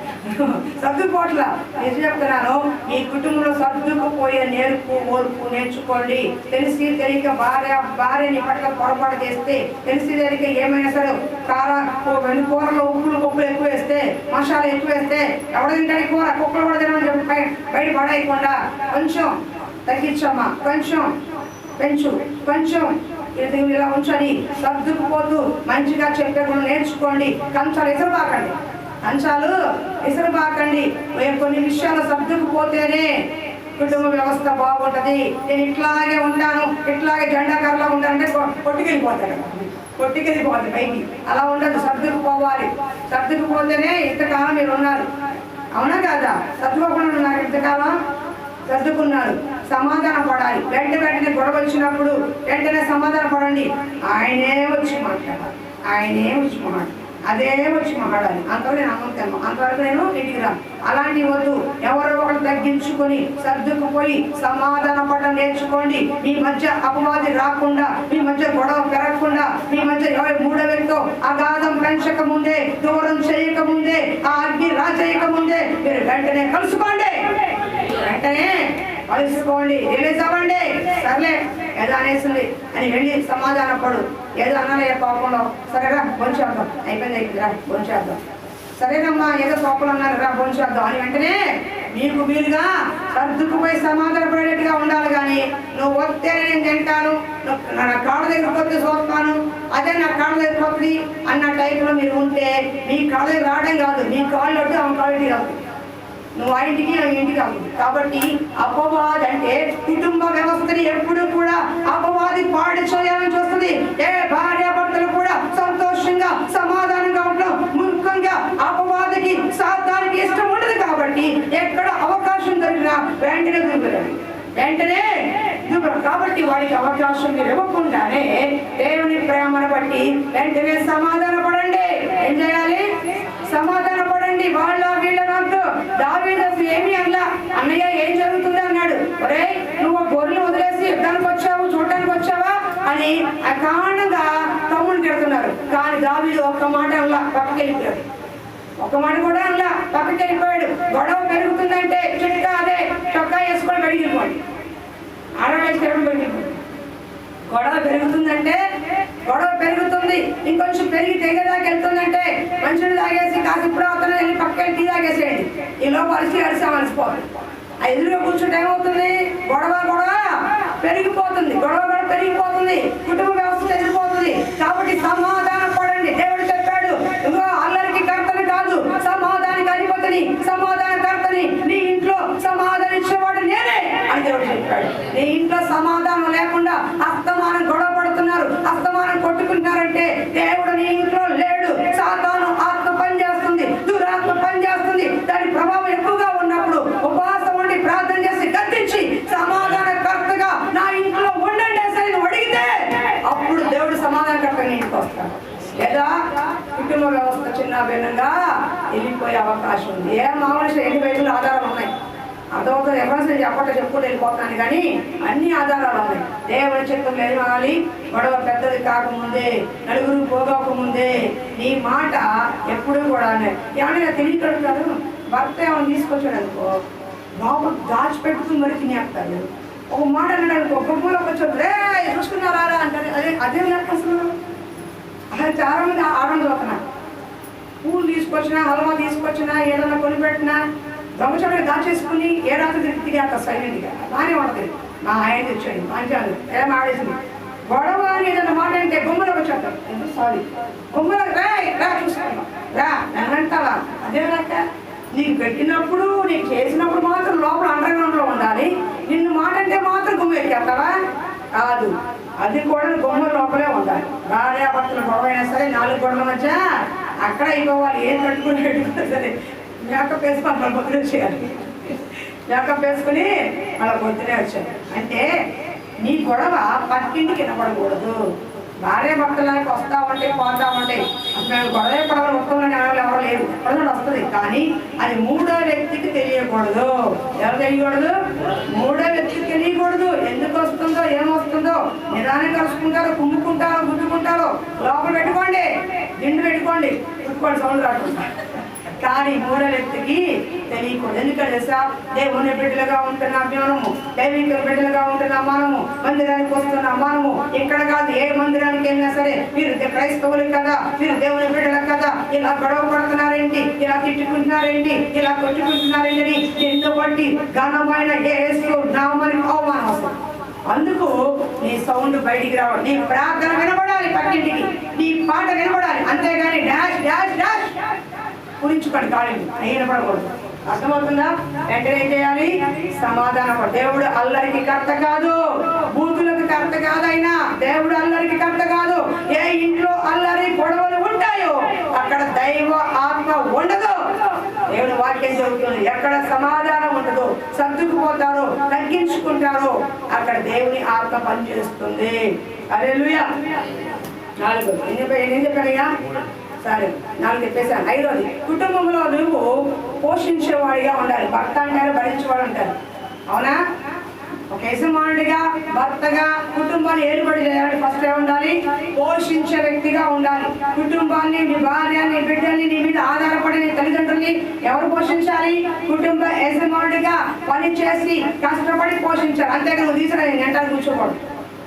సర్దుకోట్ల. నేను చెప్తున్నాను, ఈ కుటుంబంలో సర్దుకుపోయే ఓర్పు నేర్చుకోండి. తెలిసి తెలియక భార్యని పట్ల పొరపాటు చేస్తే, తెలిసి తెలియక ఏమైనా సరే కూరలో ఉప్పులు ఎక్కువ వేస్తే, మసాలా ఎక్కువ వేస్తే, ఎవడ తింటాడు కూర, కుక్కలు కూడా తినమని చెప్పి బయట పడేయకుండా కొంచెం తగ్గించమ్మా, కొంచెం పెంచు, కొంచెం ఇలా ఉంచని సర్దుకుపోతూ మంచిగా చెప్పే కూడా నేర్చుకోండి. కంచాలు ఎసరుబాకండి, కంచాలు ఎసరుబాకండి. కొన్ని విషయాలు సర్దుకుపోతేనే కుటుంబ వ్యవస్థ బాగుంటుంది. నేను ఇట్లాగే ఉంటాను, ఇట్లాగే జెండాకారులా ఉంటానంటే కొట్టుకెళ్ళిపోతాడు, కొట్టుకెళ్ళిపోతుంది పైకి. అలా ఉండదు, సర్దుకుపోవాలి. సర్దుకుపోతేనే ఇంతకాలం మీరు ఉన్నారు. అవునా కాదా? సర్దుకోకుండా ఉన్నారు, ఇంతకాలం సర్దుకున్నారు. సమాధాన పడాలి. వెంటనే గొడవ వచ్చినప్పుడు వెంటనే సమాధాన పడండి. ఆయనే వచ్చి మాట్లాడాలి, ఆయనే వచ్చి మాట్లాడాలి, అదే వచ్చి మాట్లాడాలి. అంతవరకు నేను అమ్మతాను, అంతవరకు నేను ఇంటికి రాను. అలాంటి వద్దు. ఎవరో ఒకరు తగ్గించుకొని సర్దుకుపోయి సమాధాన పడడం నేర్చుకోండి. మీ మధ్య అపవాది రాకుండా, మీ మధ్య గొడవ పెరగకుండా, మీ మధ్య ఎవరి మూడో వ్యక్తితో అగాధం పెంచక ముందే, దూరం చేయక ముందే, ఆ అగ్ని రాజేయక ముందే మీరు వెంటనే కలుసుకోండి. వెంటనే కలుసుకోండి, రిలీజ్ అవ్వండి. సర్లే ఏదో అనేసింది అని వెళ్ళి సమాధాన పడు. ఏదో అన్నాలే కోపంలో, సరేరా భోంచేద్దాం, అయిపోయింది రా భోంచేద్దాం, సరేనమ్మా ఏదో కోపంలో అన్నారు రా భోంచేద్దాం అని వెంటనే మీకు వీలుగా సర్దుకుపోయి సమాధాన పడేట్టుగా ఉండాలి. కానీ నువ్వు వస్తే నేను తింటాను, నా కాళ్ళ దగ్గర కొద్ది చూస్తాను, అదే నా కాళ్ళ దగ్గర కొద్ది అన్న టైప్లో మీరు ఉంటే మీ కాళ్ళ దగ్గర రావడం కాదు, మీ కాళ్ళు వద్దు ఆమె కాళ్ళకి రాదు, నువ్వు ఆ ఇంటికి నా ఇంటికి అవుతుంది. కాబట్టి అపవాది అంటే కుటుంబ వ్యవస్థని ఎప్పుడు కూడా అపవాది పాడు చేయాలని చూస్తుంది. ఏ భార్యాభర్తలు కూడా సంతోషంగా సమాధానంగా ఉండడం ముఖ్యంగా అపవాదికి సాతానికి ఇష్టం ఉండదు. కాబట్టి ఎక్కడ అవకాశం దొరికినా వెంటనే దూకుతాడు, వెంటనే దూకుతాడు. కాబట్టి వాడికి అవకాశం మీరు ఇవ్వకుండానే దేవుని ప్రేమను బట్టి వెంటనే సమాధాన పడండి. ఏం చేయాలి? సమాధాన పడండి. వాళ్ళ వీళ్ళ నాకు దావీదు ఏమి అన్నా, అన్నయ్య ఏం జరుగుతుంది అన్నాడు. ఒరే నువ్వు గొర్రెలు వదిలేసి యుద్ధానికి వచ్చావు, చూడటానికి వచ్చావా అని అకారణంగా తమ్ముడు తిడుతున్నారు. కానీ దావీదు ఒక్క మాట అలా పక్కకి వెళ్ళిపోయాడు, ఒక్క మాట కూడా అలా పక్కకి వెళ్ళిపోయాడు. గొడవ పెరుగుతుందంటే చిట్కా అదే, చొక్కా వేసుకొని బడిగిపోండి, ఆడవేసి బడిగిపోండి. గొడవ పెరుగుతుందంటే గొడవ పెరుగుతుంది, ఇంకొంచెం పెరిగి తెగదాకా వెళ్తుందంటే మంచిని తాగేసి కాసేపు అవుతుంది వెళ్ళి పక్కకి టీ తాగేసేయండి. ఈ లోపు అలసిపోవాలి. ఆ ఎదురుగా కూర్చుంటే ఏమవుతుంది? గొడవ పెరిగిపోతుంది, గొడవ పెరిగిపోతుంది, కుటుంబ వ్యవస్థ ఎదిరిపోతుంది. కాబట్టి సమాధానం పడండి. దేవుడు చెప్పాడు, అల్లరికి కర్తని కాదు సమాధానికి అధిపతిని, సమాధానకర్తని, నీ ఇంట్లో సమాధానం ఇచ్చేవాడు నేనే అని దేవుడు చెప్పాడు. నీ ఇంట్లో సమాధానం లేకుండా అస్తమానం గొడవ పడుతున్నారు, అస్తమానం కొట్టుకుంటున్నారంటే దేవుడు నీ ఇంట్లో లేడు. సాతాను ఆత్మ పనిచేస్తుంది, దురాత్మ పనిచేస్తుంది. దాని ప్రభావం ఎక్కువగా ఉన్నప్పుడు ఉపవాసం ఉండి ప్రార్థన చేసి గద్దించి సమాధానకర్తగా నా ఇంట్లో ఉండండి సరే నువ్వు అడిగితే అప్పుడు దేవుడు సమాధానకర్తగా ఇంటికి వస్తాడు. లేదా కుటుంబ వ్యవస్థ చిన్న భిన్నంగా వెళ్ళిపోయే అవకాశం ఉంది. మామూలు ఎన్ని బయటలు ఆధారాలు ఉన్నాయి, అర్థమవుతుంది. ఎవరైనా చెప్పట చెప్పుకుంటూ వెళ్ళిపోతున్నాను, కానీ అన్ని ఆధారాలు ఉన్నాయి. దేవుని చిత్తం ఎదగాలి. గొడవ పెద్దది కాకముందే, నలుగురు పోగకముందే నీ మాట ఎప్పుడు కూడా ఏమైనా తెలియకడుగుతారు. భర్త ఏమైనా తీసుకొచ్చాడు అనుకో, లోపల దాచిపెట్టుకుని మరి తినేస్తాడు. ఒక మాట అన్నాడు అనుకో, గొప్పలోకి వచ్చాడు, రే చూసుకున్నారా అంటారు. అదే లెక్క అసలు. అసలు చాలా మంది ఆనందపోతున్నారు. పూలు తీసుకొచ్చినా, హల్వా తీసుకొచ్చినా, ఏదన్నా కొనిపెట్టినా దొంగచోటగా దాచేసుకుని ఏ రాత్రి తిరిగేస్తా సైలెంట్గా బాగానే ఉంటుంది. మా ఆయన తెచ్చాడు మంచిగా ఏం ఆడేసింది. గొడవ అని ఏదైనా మాట అంటే గుమ్మలోకి వచ్చేస్తాడు. సారీ గుమ్మలో రా చూసుకున్నాం రా నన్నంటావా? అదే లెక్క. నీకు పెట్టినప్పుడు నీకు చేసినప్పుడు మాత్రం లోపల అండర్ గ్రౌండ్లో ఉండాలి. నిన్ను మాట అంటే మాత్రం గుమ్మ ఎక్కేస్తావా? కాదు, అది కూడా గుమ్మ లోపలే ఉండాలి. భార్యాభర్తలు గొడవ అయినా సరే 4 గొడవల మధ్య అక్కడ అయిపోవాలి. ఏం కట్టుకుని సరే మేకప్ వేసుకొని మళ్ళీ పొద్దునే వచ్చేయాలి. మేకప్ వేసుకుని మళ్ళీ పొద్దునే వచ్చాను అంటే నీ గొడవ పక్కింటికి వినపడకూడదు. భార్య భర్తలకి వస్తామంటే పోతామంటే అసలు గొడవ పడవలు వస్తుందని ఎవరు లేరు, ఎప్పుడైనా వస్తుంది. కానీ అది 3వ వ్యక్తికి తెలియకూడదు. ఎవరు తెలియకూడదు? 3వ వ్యక్తికి తెలియకూడదు. ఎందుకు వస్తుందో ఏమొస్తుందో నిదానం కలుసుకుంటారో, కుమ్ముకుంటారో, గుద్దుకుంటారో లోపల పెట్టుకోండి, దిండు పెట్టుకోండి, కుట్టుకోండి, సౌండ్ రాకుండా. కానీ 3వ వ్యక్తికి తెలియకూడదు. ఎందుకంటే దేవుని బిడ్డలుగా ఉంటున్న మనము, దైవిక బిడ్డలుగా ఉంటున్న మనము, మందిరానికి వస్తున్న మనము, ఇక్కడ కాదు ఏ మందిరానికి వెళ్ళినా సరే మీరు క్రైస్తవులు కదా, మీరు దేవుని బిడ్డలు కదా, ఇలా గొడవ పడుతున్నారేంటి, ఇలా తిట్టుకుంటున్నారేంటి, ఇలా కొట్టుకుంటున్నారేంటి అని నిన్ను బట్టి ఘనమైన యేసు నామమునకు అవమానం వస్తుంది. అందుకు నీ సౌండ్ బయటికి రావాలి, నీ ప్రార్థన వినబడాలి, పక్కింటికి నీ పాట వినబడాలి. అంతేగాని డాష్ డాష్ డాష్ పూరించుకోండి కాళీ వినపడకూడదు. అర్థమవుతుందా? వెంటనే ఏం చేయాలి? సమాధానం. దేవుడు అల్లరికి కర్త కాదు, బూతులకు కర్త కాదైనా దేవుడు అల్లరికి కర్త కాదు. ఏ ఇంట్లో అల్లరి గొడవలు ఉంటాయో అక్కడ దైవ ఆత్మ ఉండదు. దేవుడు వాక్యం చెబుతుంది, ఎక్కడ సమాధానం ఉండదు, సర్దుకుపోతారో, తగ్గించుకుంటారో అక్కడ దేవుని ఆత్మ పనిచేస్తుంది. హల్లెలూయా. 4 ఏం చెప్పానుగా? సరే, 4 చెప్పేశాను. 5వది, కుటుంబంలో నువ్వు పోషించేవాడిగా ఉండాలి. భర్త అంటారు, భరించేవాడు అంటారు, అవునా? ఒక యజమానుడిగా, భర్తగా కుటుంబాన్ని ఏర్పడి చేయాలి. ఫస్ట్ ఉండాలి, పోషించే వ్యక్తిగా ఉండాలి. కుటుంబాన్ని, నీ భార్య, నీ బిడ్డల్ని, నీ మీద ఆధారపడి నీ తల్లిదండ్రుల్ని ఎవరు పోషించాలి? కుటుంబ యజమానుడిగా పని చేసి కష్టపడి పోషించాలి. అంతేగా నువ్వు తీసుకురా నేను ఎంటాలు కూర్చోకూడదు.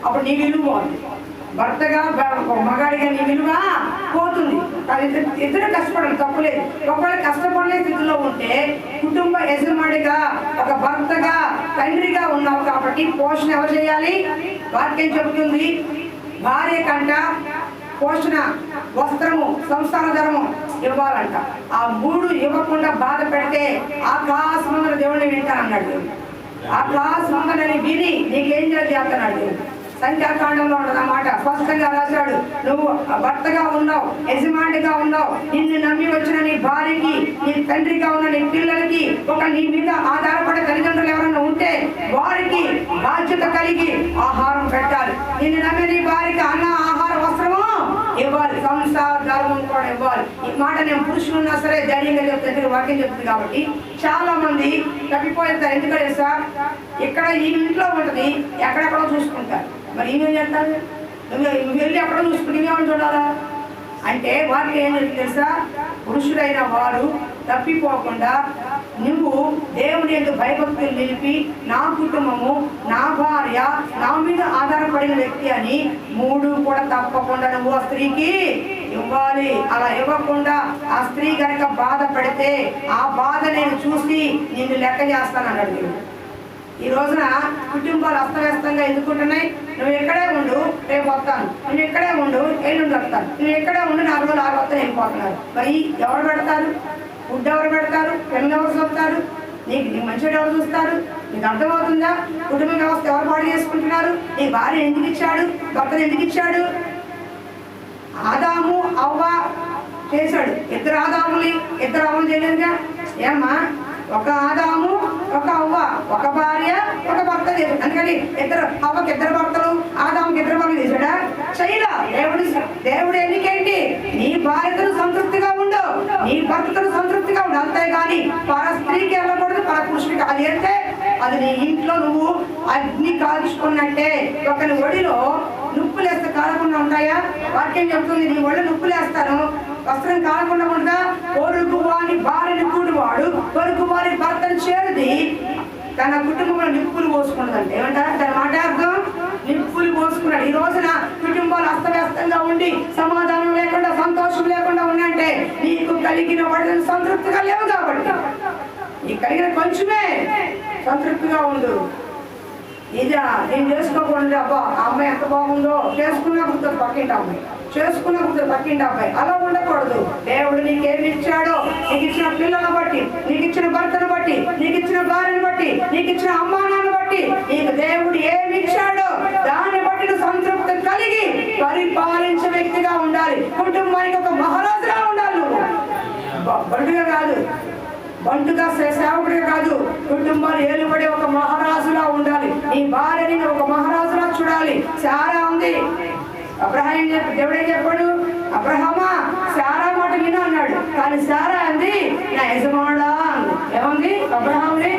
అప్పుడు నీ విలువ పోతుంది. భర్తగా మగాడిగా నీ విలువ పోతుంది. ఇద్దరు కష్టపడాలి, తప్పులేదు. ఒకవేళ కష్టపడే స్థితిలో ఉంటే కుటుంబ యజమానిగా, ఒక భర్తగా, తండ్రిగా ఉన్నావు కాబట్టి పోషణ ఎవరు చేయాలి? వాక్యం చెబుతుంది, భార్య కంట పోషణ, వస్త్రము, సంసార ధర్మం ఇవ్వాలంట. ఆ 3 ఇవ్వకుండా బాధ పెడితే ఆకాశమందున దేవుడిని వింటానన్నాడు. ఆకాశమందునని విని నీకేం చేస్తున్నాడు? సంఖ్యాకాండంలో ఉన్నది అన్నమాట. స్పష్టంగా రాశాడు, నువ్వు భర్తగా ఉన్నావు, యజమానిగా ఉన్నావు, నిన్ను నమ్మి వచ్చిన నీ భార్యకి, నీ తండ్రిగా ఉన్న నీ పిల్లలకి, ఒక నీ మీద ఆధారపడే తల్లిదండ్రులు ఎవరైనా ఉంటే వారికి బాధ్యత కలిగి ఆహారం పెట్టాలి. నిన్ను నమ్మి నీ భార్యకి అన్న, ఆహార, వస్త్రము ఇవ్వాలి. సంసార ధర్మం కూడా ఇవ్వాలి. ఈ మాట నేను పురుషులున్నా సరే ధైర్యంగా చెప్తే వాక్యం చెప్తుంది కాబట్టి చాలా మంది తప్పిపోతారు. ఎందుకంటే సార్ ఇక్కడ ఈ ఇంట్లో ఉంటుంది, ఎక్కడెక్కడో చూసుకుంటారు. మరి ఈమెం చేస్తారు? నువ్వు వెళ్ళి ఎక్కడో చూసుకుంటే ఏమని చూడాలా అంటే వారికి ఏం తెలుసా? పురుషుడైన వారు తప్పిపోకుండా నువ్వు దేవుని యొక్క భయభక్తులు నిలిపి, నా కుటుంబము, నా భార్య, నా మీద ఆధారపడిన వ్యక్తి అని 3 కూడా తప్పకుండా నువ్వు ఆ స్త్రీకి ఇవ్వాలి. అలా ఇవ్వకుండా ఆ స్త్రీ కనుక బాధ పడితే ఆ బాధ నేను చూసి నిన్ను లెక్క చేస్తానన్నాడు దేవుడు. ఈ రోజున కుటుంబాలు అస్తవ్యస్తంగా ఎందుకుంటున్నాయి? నువ్వు ఎక్కడే ఉండు, రేపు వస్తాను, నువ్వు ఎక్కడే ఉండు, ఎల్లుండి వస్తాను, నువ్వు ఎక్కడే ఉండు, 4 రోజులు 6 వస్తాను వెళ్ళిపోతున్నారు. మరి ఎవరు పెడతారు? ఫుడ్ ఎవరు పెడతారు? పిల్లలు ఎవరు చూస్తారు? నీకు మంచిగా ఎవరు చూస్తారు? నీకు అర్థమవుతుందా? కుటుంబ వ్యవస్థ ఎవరు పాడు చేసుకుంటున్నారు? నీ భార్య ఎందుకు ఇచ్చాడు? భర్తను ఎందుకు ఇచ్చాడు? ఆదాము అవ్వ చేశాడు. 2 ఆదాములు, 2 అవ్వలు చేయలేదుగా. ఏమ్మా, ఒక ఆదాము, ఒక అవ్వ, ఒక భార్య, ఒక భర్త చేశాడు. అందుకని అవ్వకి 2 భర్తలు, ఆదాముకి 2 భర్తలు చేశాడా? చేయలా. దేవుడు ఎన్నికేంటి? నీ భార్యతో సంతృప్తిగా ఉండు, నీ భర్తతో సంతృప్తిగా ఉండు, అంతేగాని పర స్త్రీకి వెళ్ళకూడదు, పర పురుషుడికి. అది అంటే అది నీ ఇంట్లో నువ్వు అగ్ని కాల్చుకున్నట్టే. ఒకరి ఒడిలో నుప్పులేస్తే కాలకుండా ఉంటాయా? వాక్యం చెప్తుంది, నీ ఒళ్ళు నుప్పులేస్తాను, వస్త్రం కాలకుండా ఉంటా. కొడుకు వాని భార్యని కూడివాడు కొడుకు వారి భర్తను చేరుది తన కుటుంబంలో నిప్పులు పోసుకున్నదంటే ఏమంటారు? దాని మాట అర్థం నిప్పులు పోసుకున్నాడు. ఈ రోజున కుటుంబాలు అస్తవ్యస్తంగా ఉండి సమాధానం లేకుండా, సంతోషం లేకుండా ఉన్నాయంటే నీకు కలిగిన వాటిని సంతృప్తిగా లేవు కాబట్టి. నీకు కలిగిన కొంచెమే సంతృప్తిగా ఉండు. ఇదా నేను చేసుకోకుండా, అబ్బా ఆ అమ్మాయి ఎంత బాగుందో, చేసుకున్నా గుర్తు పక్కింటి అమ్మాయి, చేసుకున్న గుర్తు పక్కింటి అబ్బాయి, అలా ఉండకూడదు. దేవుడు నీకేమి ఇచ్చాడో, నీకు ఇచ్చిన పిల్లలను బట్టి, నీకు ఇచ్చిన భర్తను బట్టి, నీకు ఇచ్చిన భార్యను బట్టి, నీకు ఇచ్చిన అమ్మానాన్ని బట్టి, నీకు దేవుడు ఏమి ఇచ్చాడో దాన్ని బట్టి నువ్వు సంతృప్తి కలిగి పరిపాలించే వ్యక్తిగా ఉండాలి. కుటుంబానికి ఒక మహారాజుగా ఉండాలి. నువ్వు బంటుగా కాదు, బంటుగా సేవకుడిగా కాదు, కుటుంబాలు ఏలుబడి ఒక మహారాజులా ఉండాలి. నీ భార్యని ఒక మహారాజులా చూడాలి. శారా ఉంది, అబ్రహాం దేవుడు ఏం చెప్పాడు? అబ్రహామా శారా మాట విను అన్నాడు. కానీ శారా అంది నా యజమానుడా అంది. ఏమంది? అబ్రహాంని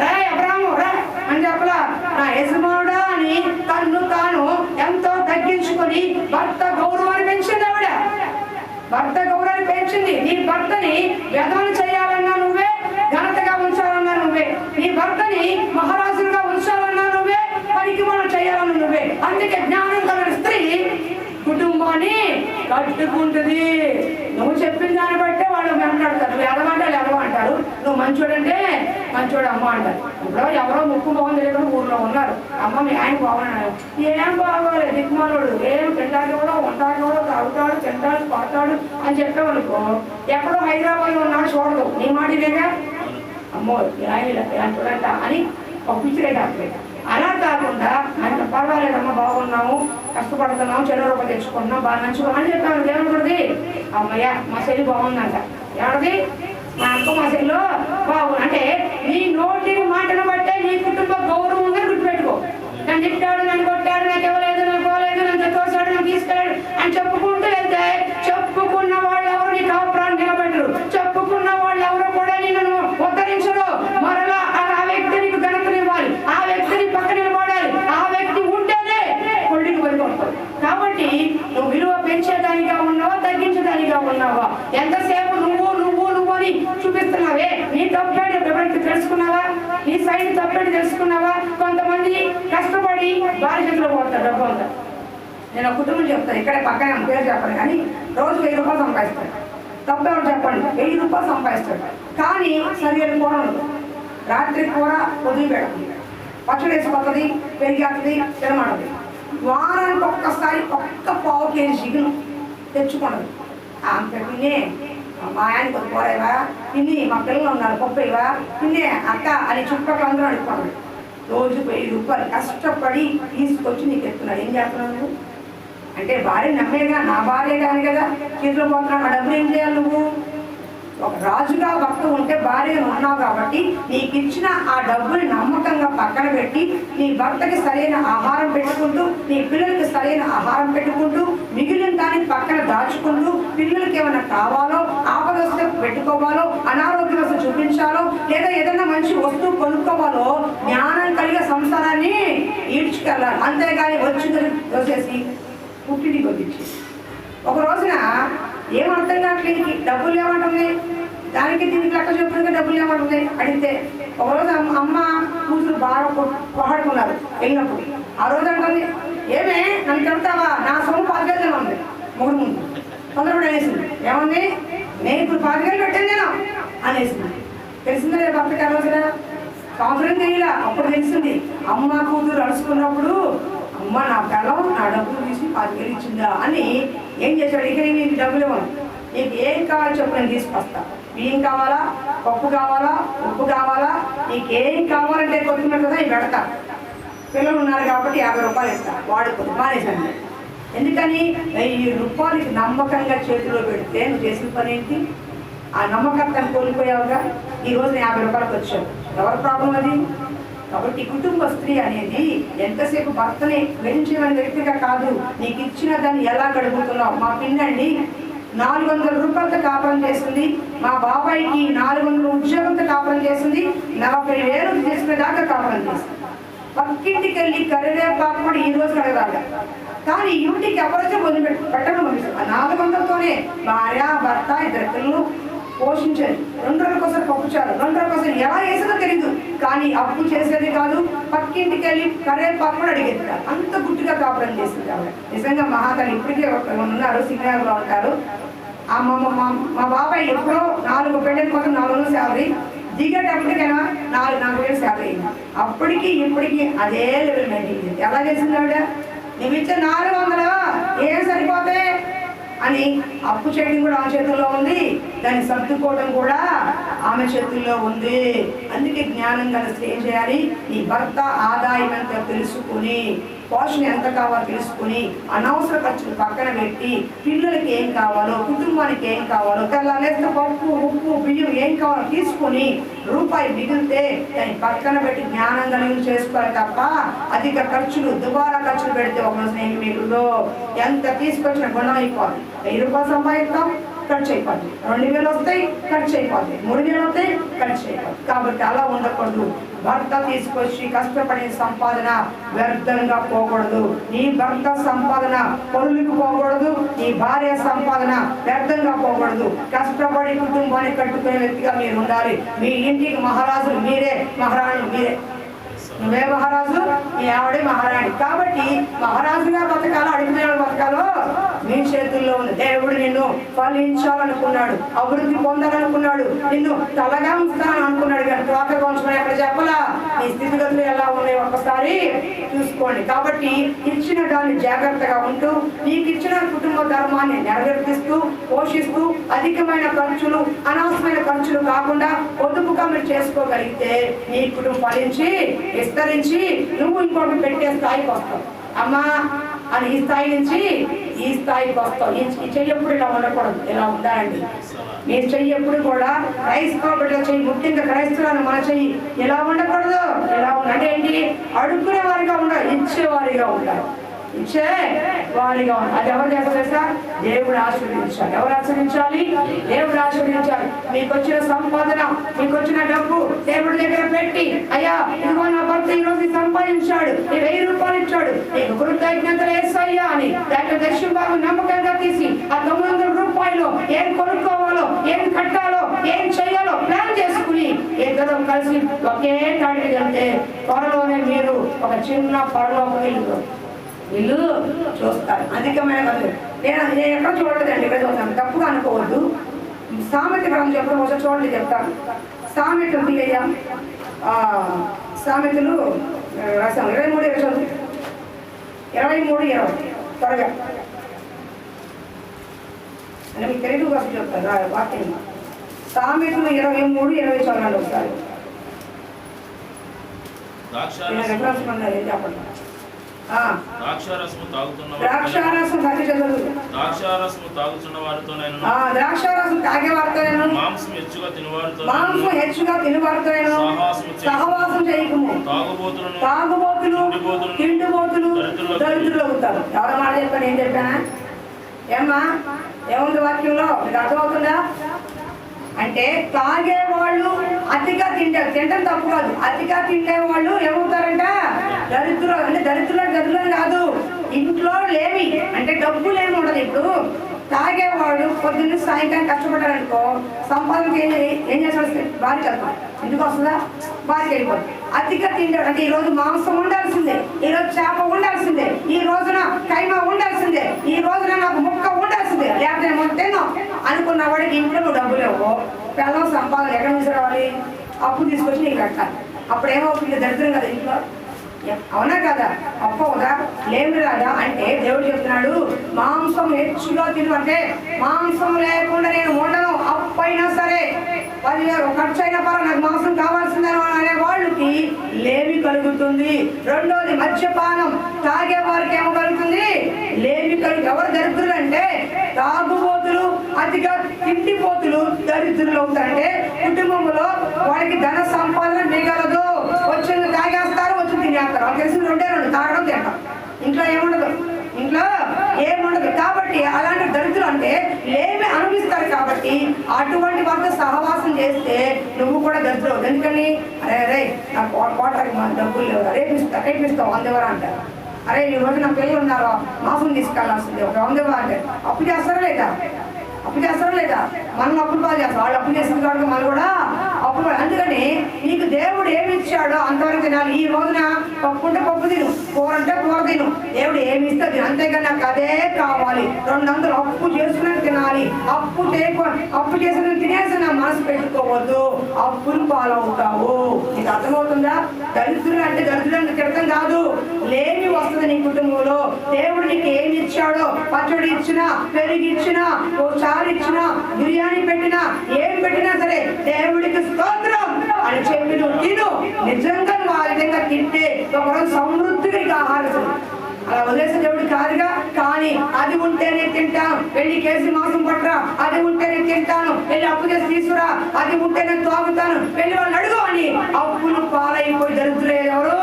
రా అబ్రహాము రా అని చెప్పలా, నా యజమానుడా అని తన్ను తాను ఎంతో తగ్గించుకొని భర్త గౌరవాన్ని పెంచింది. ఆవిడ భర్త గౌరవాన్ని పెంచింది. నీ భర్తని వ్యధమని చేయాలన్నా నువ్వే, ఘనతగా ఉంచాలన్నా నువ్వే, నీ భర్తని మహారాజులుగా ఉంచాలన్నా నువ్వే, పనికి మనం చేయాలన్నా నువ్వే. అందుకే జ్ఞానం కలిగిన స్త్రీ కుటుంబాన్ని కట్టుకుంటుంది. నువ్వు చెప్పిన దాన్ని బట్టే వాళ్ళు మాట్లాడతారు. నువ్వు ఎదవంటే ఎదవంటారు, నువ్వు మంచోడంటే మంచోడు అమ్మ అంటారు. ఇప్పుడు ఎవరో ముక్కు బాగుంది లేకుండా ఊర్లో ఉన్నారు, అమ్మ మీ ఆయన బాగున్నాడు, ఏం బాగోలేదు దిక్కుమాలోడు, ఏం తింటాడు కూడా, ఉంటాడు కూడా, తాగుతాడు, తింటాడు, పడతాడు అని చెప్పేవనుకో, ఎక్కడో హైదరాబాద్లో ఉన్నాడు చూడదు, నీ మాట ఇదేగా, అమ్మో ఆయన ఇలా చూడంట అని పంపించలే డాక్టర్. అలా కాకుండా అంత పర్వాలేదమ్మా, బాగున్నాము, కష్టపడుతున్నాము, చెడు రూపాయలు తెచ్చుకుంటున్నాం, బాగా మంచిగా అని చెప్పాను. ఏమనుకుంటుంది? అమ్మయ్య మా చెల్లి బాగుందంట. ఏమది? మా అక్క మా చెల్లో బాబు అంటే నీ నోటి మాటను బట్టే నీ కుటుంబ గౌరవం ఉందని గుర్తుపెట్టుకో. నన్ను తిట్టాడు, నన్ను కొట్టాడు, నాకు ఇవ్వలేదు, నాకు పోలేదు, నన్ను తోసాడు, నన్ను తీసుకెళ్ళాడు అని చెప్పుకుంటూ వెళ్తే చెప్పుకున్న వాళ్ళు ఎవరు నీ కాపురాన్ని నిలబెట్టరు. చెప్పుకున్న వాళ్ళు ఎవరు కూడా నిన్ను ఉద్ధరించరు. మరలా ఆ వ్యక్తి నీకు ఘనతనివ్వాలి, ఆ వ్యక్తిని పక్క నిలబడాలి, ఆ వ్యక్తి ఉంటేనే కొడుకు పడిపోతాడు. కాబట్టి నువ్వు విలువ పెంచేదానిగా ఉన్నావా, తగ్గించేదానిగా ఉన్నావా? ఎంతసేపు నువ్వు అని చూపిస్తున్నావే, నీ తప్పేడు ఎవరికి తెలుసుకున్నావా? నీ సైడ్ తప్పేడు తెలుసుకున్నావా? కొంతమంది కష్టపడి భార్య చేతిలో పోతారు డబ్బు అంతా. నేను ఒక కుటుంబం చెప్తాను, ఇక్కడే పక్కన పేరు చెప్పాను, కానీ రోజు 1000 రూపాయలు సంపాదిస్తాడు. తప్పేవాడు చెప్పండి, 1000 రూపాయలు సంపాదిస్తాడు. కానీ సరైన కూర ఉండదు. రాత్రి కూర పొద్దున పెడుతుంది, పచ్చడి వేసిపోతుంది, పెరిగేస్తుంది, తినమంటుంది. వారానికి ఒక్కసారి ఒక్క పావు కేజీ చికెన్ తెచ్చుకున్నది. అంత తినే మా ఆయన కొద్ది కూరేవా తిని, మా పిల్లలు ఉన్నారు పప్పువా తినే అక్క అని చుట్టుపక్కల అందరూ అడుగుతున్నాడు. రోజు 1000 రూపాయలు కష్టపడి తీసుకొచ్చి నీకు ఎత్తున్నాడు. ఏం చేస్తున్నావు అంటే భార్య నమ్మేగా, నా భార్య కాని కదా చేతిలో పోతున్నాడు. ఆ డబ్బులు ఏం చేయాలి? నువ్వు ఒక రాజుగా భక్తు ఉంటే భార్యను ఉన్నావు కాబట్టి నీకు ఇచ్చిన ఆ డబ్బుని నమ్మకంగా పక్కన పెట్టి నీ భర్తకి సరైన ఆహారం పెట్టుకుంటూ, నీ పిల్లలకి సరైన ఆహారం పెట్టుకుంటూ, మిగిలిన దాన్ని పక్కన దాచుకుంటూ, పిల్లలకి ఏమైనా కావాలో, ఆపద వస్తే పెట్టుకోవాలో, అనారోగ్యం వస్తే చూపించాలో, లేదా ఏదైనా మంచి వస్తువు కొనుక్కోవాలో జ్ఞానం కలిగే సంసారాన్ని ఈడ్చుకెళ్ళాలి. అంతేగాని వచ్చిందని దోసేసి పుట్టింటికి పంపించి ఒక రోజున ఏమర్థం కావట్లేదు, డబ్బులు ఏమంటుంది, దానికి దీనికి లెక్క చెప్పుకుంటే డబ్బులు ఏమంటుంది అడిగితే, ఒకరోజు అమ్మ కూతురు బాగా పోహాడుకున్నారు వెళ్ళినప్పుడు. ఆ రోజు అంటుంది, ఏమే నన్ను చెప్తావా, నా సొమ్ము 10 వేలు ఉంది మూడు ముందు తొందరపడి అనేసింది. ఏముంది, నేను ఇప్పుడు 10 వేలు పెట్టాను నేను అనేసింది. తెలిసిందే రేపు అప్పటికి ఆ రోజున సంవత్సరం తెలియలా, అప్పుడు తెలిసింది. అమ్మ కూతురు అడుచుకున్నప్పుడు అమ్మ నా పిల్లం నా డబ్బులు తీసి 10 వేలు ఇచ్చిందా అని ఏం చేశాడు. ఇక నీకు డబ్బులు ఇవ్వను, నీకు ఏం కావాలో చెప్పు, నేను తీసుకొస్తా. బియ్యం కావాలా, పప్పు కావాలా, ఉప్పు కావాలా, నీకు ఏం కావాలంటే కొద్దిగా కదా ఇవి పెడతా. పిల్లలు ఉన్నారు కాబట్టి 50 రూపాయలు ఇస్తా, వాడుకోదు మానేసాను. ఎందుకని 1000 రూపాయలకి నమ్మకంగా చేతిలో పెడితే నువ్వు చేసిన పని ఏంటి? ఆ నమ్మకత్వాన్ని కోల్పోయావుగా. ఈరోజు 50 రూపాయలకు వచ్చావు, ఎవరి ప్రాబ్లం అది? కాబట్టి కుటుంబ స్త్రీ అనేది ఎంతసేపు భర్తని వెంచిన వ్యక్తిగా కాదు, నీకు ఇచ్చిన దాన్ని ఎలా గడుపుతున్నావు. మా పిన్నండి 400 రూపాయలతో కాపురం చేసింది, మా బాబాయికి 400 ఉద్యోగంతో కాపురం చేసింది, 40,000 తీసుకునేదాకా కాపురం చేసింది. పక్కింటికి వెళ్ళి కరివేపాకు కూడా ఈ రోజు కడగాలి, కానీ ఇంటికి ఎవరైతే పెట్టడం ఆ 400తోనే భార్య భర్త 2 పిల్లలు పోషించేది. 2 రోజుల కోసం పప్పు చాలు, 2 రోజుల కోసం ఎలా వేసేదో తెలీదు, కానీ అప్పు చేసేది కాదు, పక్కింటికి వెళ్ళి కరివేపాకు కూడా అడిగేది కాదు. అంత గుట్టుగా కాపురం చేసింది ఆవిడ. నిజంగా మహాతల్లి ఇప్పటికే ఉన్నారు, సింగర్లో ఉంటారు. మా బాబాయ్ ఎప్పుడో 4 పెళ్ళిళ్ళ కోసం 400 శాలరీ, దిగేటప్పటికైనా 4,000 శాలరీ అయింది. అప్పటికి ఇప్పటికి అదే లెవెల్ మెయింటైన్ చేసింది. ఎలా చేసింది ఆవిడ? నువ్వు ఇచ్చే 400 ఏం సరిపోతే అని అప్పు చేయడం కూడా ఆమె చేతుల్లో ఉంది, దాన్ని సర్దుకోవడం కూడా ఆమె చేతుల్లో ఉంది. అందుకే జ్ఞానంగా ఏం చేయాలి? నీ భర్త ఆదాయం ఎంత తెలుసుకుని, పోషణ ఎంత కావాలో తెలుసుకుని, అనవసర ఖర్చులు పక్కన పెట్టి, పిల్లలకి ఏం కావాలో, కుటుంబానికి ఏం కావాలో, తెల్లాలేస్తే పప్పు ఉప్పు బియ్యం ఏం కావాలో తీసుకుని రూపాయి మిగిలితే దాన్ని పక్కన పెట్టి జ్ఞానం కలిగి చేసుకోవాలి తప్ప అధిక ఖర్చులు దుబారా ఖర్చులు పెడితే ఒక రోజు నేను మిగులు ఎంత తీసుకొచ్చిన గుణం అయిపోతుంది. 1000 రూపాయలు సంపాదిస్తాం, ఖర్చు అయిపోద్ది. 2000 వస్తాయి, ఖర్చు అయిపోద్ది. 3000 వస్తాయి, ఖర్చు అయిపోద్ది. కాబట్టి అలా ఉండకూడదు. భర్త తీసుకొచ్చి కష్టపడిన సంపాదన వ్యర్థంగా పోకూడదు. నీ భర్త సంపాదన పనులకు పోకూడదు, నీ భార్య సంపాదన వ్యర్థంగా పోకూడదు. కష్టపడి కుటుంబాన్ని కట్టుకునే వ్యక్తిగా మీరు ఉండాలి. మీ ఇంటికి మహారాజులు మీరే, మహారాణులు మీరే. నువ్వే మహారాజు, మీ ఆవిడే మహారాణి. కాబట్టి మహారాజుగా బతకాలో, అడిగిన బతకాలో మీ చేతుల్లో ఉంది. దేవుడు నిన్ను ఫలించాలనుకున్నాడు, అభివృద్ధి పొందాలనుకున్నాడు, నిన్ను తలగా ఉంచుతానని అనుకున్నాడు. కానీ త్వరగా ఉంచమని ఎక్కడ చెప్పలా. నీ స్థితిగతులు ఎలా ఉన్నాయి ఒక్కసారి చూసుకోండి. కాబట్టి ఇచ్చిన దాన్ని జాగ్రత్తగా ఉంటూ, నీకు ఇచ్చిన కుటుంబ ధర్మాన్ని నెరవేర్పిస్తూ పోషిస్తూ, అధికమైన ఖర్చులు అనవసరమైన ఖర్చులు కాకుండా పొదుపుగా మీరు చేసుకోగలిగితే నీ కుటుంబం ఫలించి విస్తరించి నువ్వు ఇంకొకటి పెట్టే స్థాయికి వస్తావు. అమ్మా అని ఈ స్థాయి నుంచి ఈ స్థాయికి వస్తావు. ఈ చెయ్యి ఎప్పుడు ఇలా ఉండకూడదు, ఇలా ఉండాలండి. మీ చెయ్యి ఎప్పుడు కూడా క్రైస్తవ బిడ్డల చెయ్యి, ముఖ్యంగా క్రైస్తవులను మన చెయ్యి ఇలా ఉండకూడదు. ఇలా అంటే ఏంటి? అడుక్కునే వారిగా ఉండాలి, ఇచ్చేవారిగా ఉండాలి. ఇచ్చే వారిగా ఉండాలి. అది ఎవరు చేస్తారు? దేవుడు ఆశీర్వదించాలి. ఎవరు ఆశీర్వదించాలి? దేవుడు ఆశీర్వదించాలి. మీకు వచ్చిన సంపాదన, మీకు వచ్చిన డబ్బు దేవుడి దగ్గర పెట్టి, అయ్యా ఇదిగో నా భర్త ఈ రోజు సంపాదించాడు, 1000 రూపాయలు ఇచ్చాడు, నీకు కృతజ్ఞతలు వేసయ్యా అని డాక్టర్ దర్శన్ బాబు నమ్మకంగా తీసి ఆ 900 రూపాయలు ఏం కొనుక్కోవాలో, ఏం కట్టాలో, ఏం చేయాలో ప్లాన్ చేసుకుని ఇద్దరు కలిసి ఒకే తాడికి వెళ్తే త్వరలోనే మీరు ఒక చిన్న పరలోకి ఇల్లు చూస్తారు. అధికమైన నేను ఎక్కడ చూడలేదండి, ఇక్కడ చూస్తాను. తప్పుగా అనుకోవద్దు. సామెత గ్రంథం చెప్పడం ఒకసారి చూడండి, చెప్తాను. సామెతలు తీయ్యా, సామెతలు రాసాము 23 త్వరగా అంటే మీకు తెలుగు కోసం చెప్తాను వాక్యం. సామెతలు 23:20 చదవండి ఒకసారి. చెప్పండి. ద్రాక్షారసము తాగుతున్న వారితో ద్రాక్షారసం తాగే వారితో మాంసం హెచ్చుగా తినవారితో సహవాసం చేయకము. తాగుబోతులు తిండిబోతులు దరిద్రులు అవుతారు. ఎవరి మాట చెప్పాను? ఏం చెప్పానా? ఏమ్మా ఏముంది వాక్యంలో? మీకు అర్థమవుతుందా? అంటే తాగేవాళ్ళు అతిగా తింటం తప్పు కాదు. అతిగా తినేవాళ్ళు ఏమవుతారంట? దరిద్రులు. అంటే దరిద్రులు కాదు, ఇంట్లో లేవి అంటే డబ్బులు ఏమి ఉండదు. ఇప్పుడు తాగేవాడు పొద్దున్న సాయంకాలం కష్టపడ్డారనుకో, సంపాదనకి ఏం చేస్తాడు? భార్య వెళ్తాం. ఎందుకు వస్తుందా? భార్యకి వెళ్ళిపోతుంది. అతిగా తింటాడు అంటే ఈరోజు మాంసం ఉండాల్సిందే, ఈరోజు చేప ఉండాల్సిందే, ఈ రోజున కైమా ఉండాల్సిందే, ఈ రోజున నాకు ముక్క ఉండాల్సిందే, లేకపోతే మొత్తేనో అనుకున్న వాడికి ఇంట్లో నువ్వు డబ్బులు ఇవ్వవు. పిల్లల సంపాదన ఎక్కడ నుంచి రావాలి? అప్పు తీసుకొచ్చి నీకు కట్టాలి. అప్పుడు ఏమవుతుంది? దరిద్రం కదా ఇంట్లో. అవునా కదా? అప్పవుదా? లేమి రాదా? అంటే దేవుడు చెప్తున్నాడు, మాంసం హెచ్చుగా తిను. అంటే మాంసం లేకుండా నేను ఉండను. అప్పైనా సరే 10,000 ఖర్చు అయినా పర్వాలేదు, నాకు మాంసం కావాల్సిందని అనే వాళ్ళకి లేమి కలుగుతుంది. రెండోది మద్యపానం తాగే వారికి ఏమో కలుగుతుంది? లేమి కలుగు. ఎవరు దరిద్రులు అంటే తాగుబోతులు, అతిగా తిండిపోతులు దరిద్రులు అవుతారంటే కుటుంబంలో వారికి ధన సంపాదన మిగలదు. వచ్చింది తాగేస్తారు, వచ్చింది తినేస్తారు. వాళ్ళకి తెలిసి 2 తాగడం తింటాం. ఇంట్లో ఏముండదు. కాబట్టి అలాంటి దరిద్రులు అంటే లేమి అనుభవిస్తారు. కాబట్టి అటువంటి వారితో సహవాసం చేస్తే నువ్వు కూడా దరిద్రులు. ఎందుకని? అరే నాకు కోటకి డబ్బులు లేవు, రేపిస్తావు 100 అంటారు. అరే ఈ రోజు నా పిల్లలు ఉన్నారో మాసం తీసుకెళ్లాల్సింది, ఒక 100 అంటే అప్పు చేస్తారా లేదా? మనం అప్పులు బాగా చేస్తాం. వాళ్ళు అప్పు చేసిన కాబట్టి మనం కూడా అప్పులు. అందుకని నీకు దేవుడు ఏమి ఇచ్చాడో అంతవరకు తినాలి. ఈ రోజున పప్పు ఉంటే పప్పు తిను, కూర అంటే కూర తిను. దేవుడు ఏమి ఇస్తే తిను, అంతేగాని నాకు అదే కావాలి 200 అప్పు చేసుకుని తినాలి. అప్పు చేసిన తినేసి నా మనసు పెట్టుకోవద్దు, అప్పులు పాలవుతావు. నీకు అర్థమవుతుందా? దరిద్రులు అంటే దరిద్రులు తిడతం కాదు, లేమి వస్తుంది నీ కుటుంబంలో. దేవుడు నీకు ఏమి ఇచ్చాడో, పచ్చడి ఇచ్చినా, పెరుగు ఇచ్చినా, చారు ఇచ్చినా, బిర్యానీ పెట్టినా, ఏం పెట్టినా సరే దేవుడికి స్తోత్రం అని చెప్పి నువ్వు తిను. నిజంగా నువ్వు ఆ విధంగా తింటే ఒకరోజు సమృద్ధిగా ఆహారం. అలా వదిలేసే దేవుడు కాదుగా. కానీ అది ఉంటేనే తింటాను, వెళ్ళి కేజీ మాంసం పట్టరా, అది ఉంటేనే తింటాను, వెళ్ళి అప్పు చేసి తీసుకురా, అది ఉంటేనే తాగుతాను, వెళ్ళి వాళ్ళు అడుగు అని అప్పులు పాలైపోయి దరిద్రులే ఎవరు?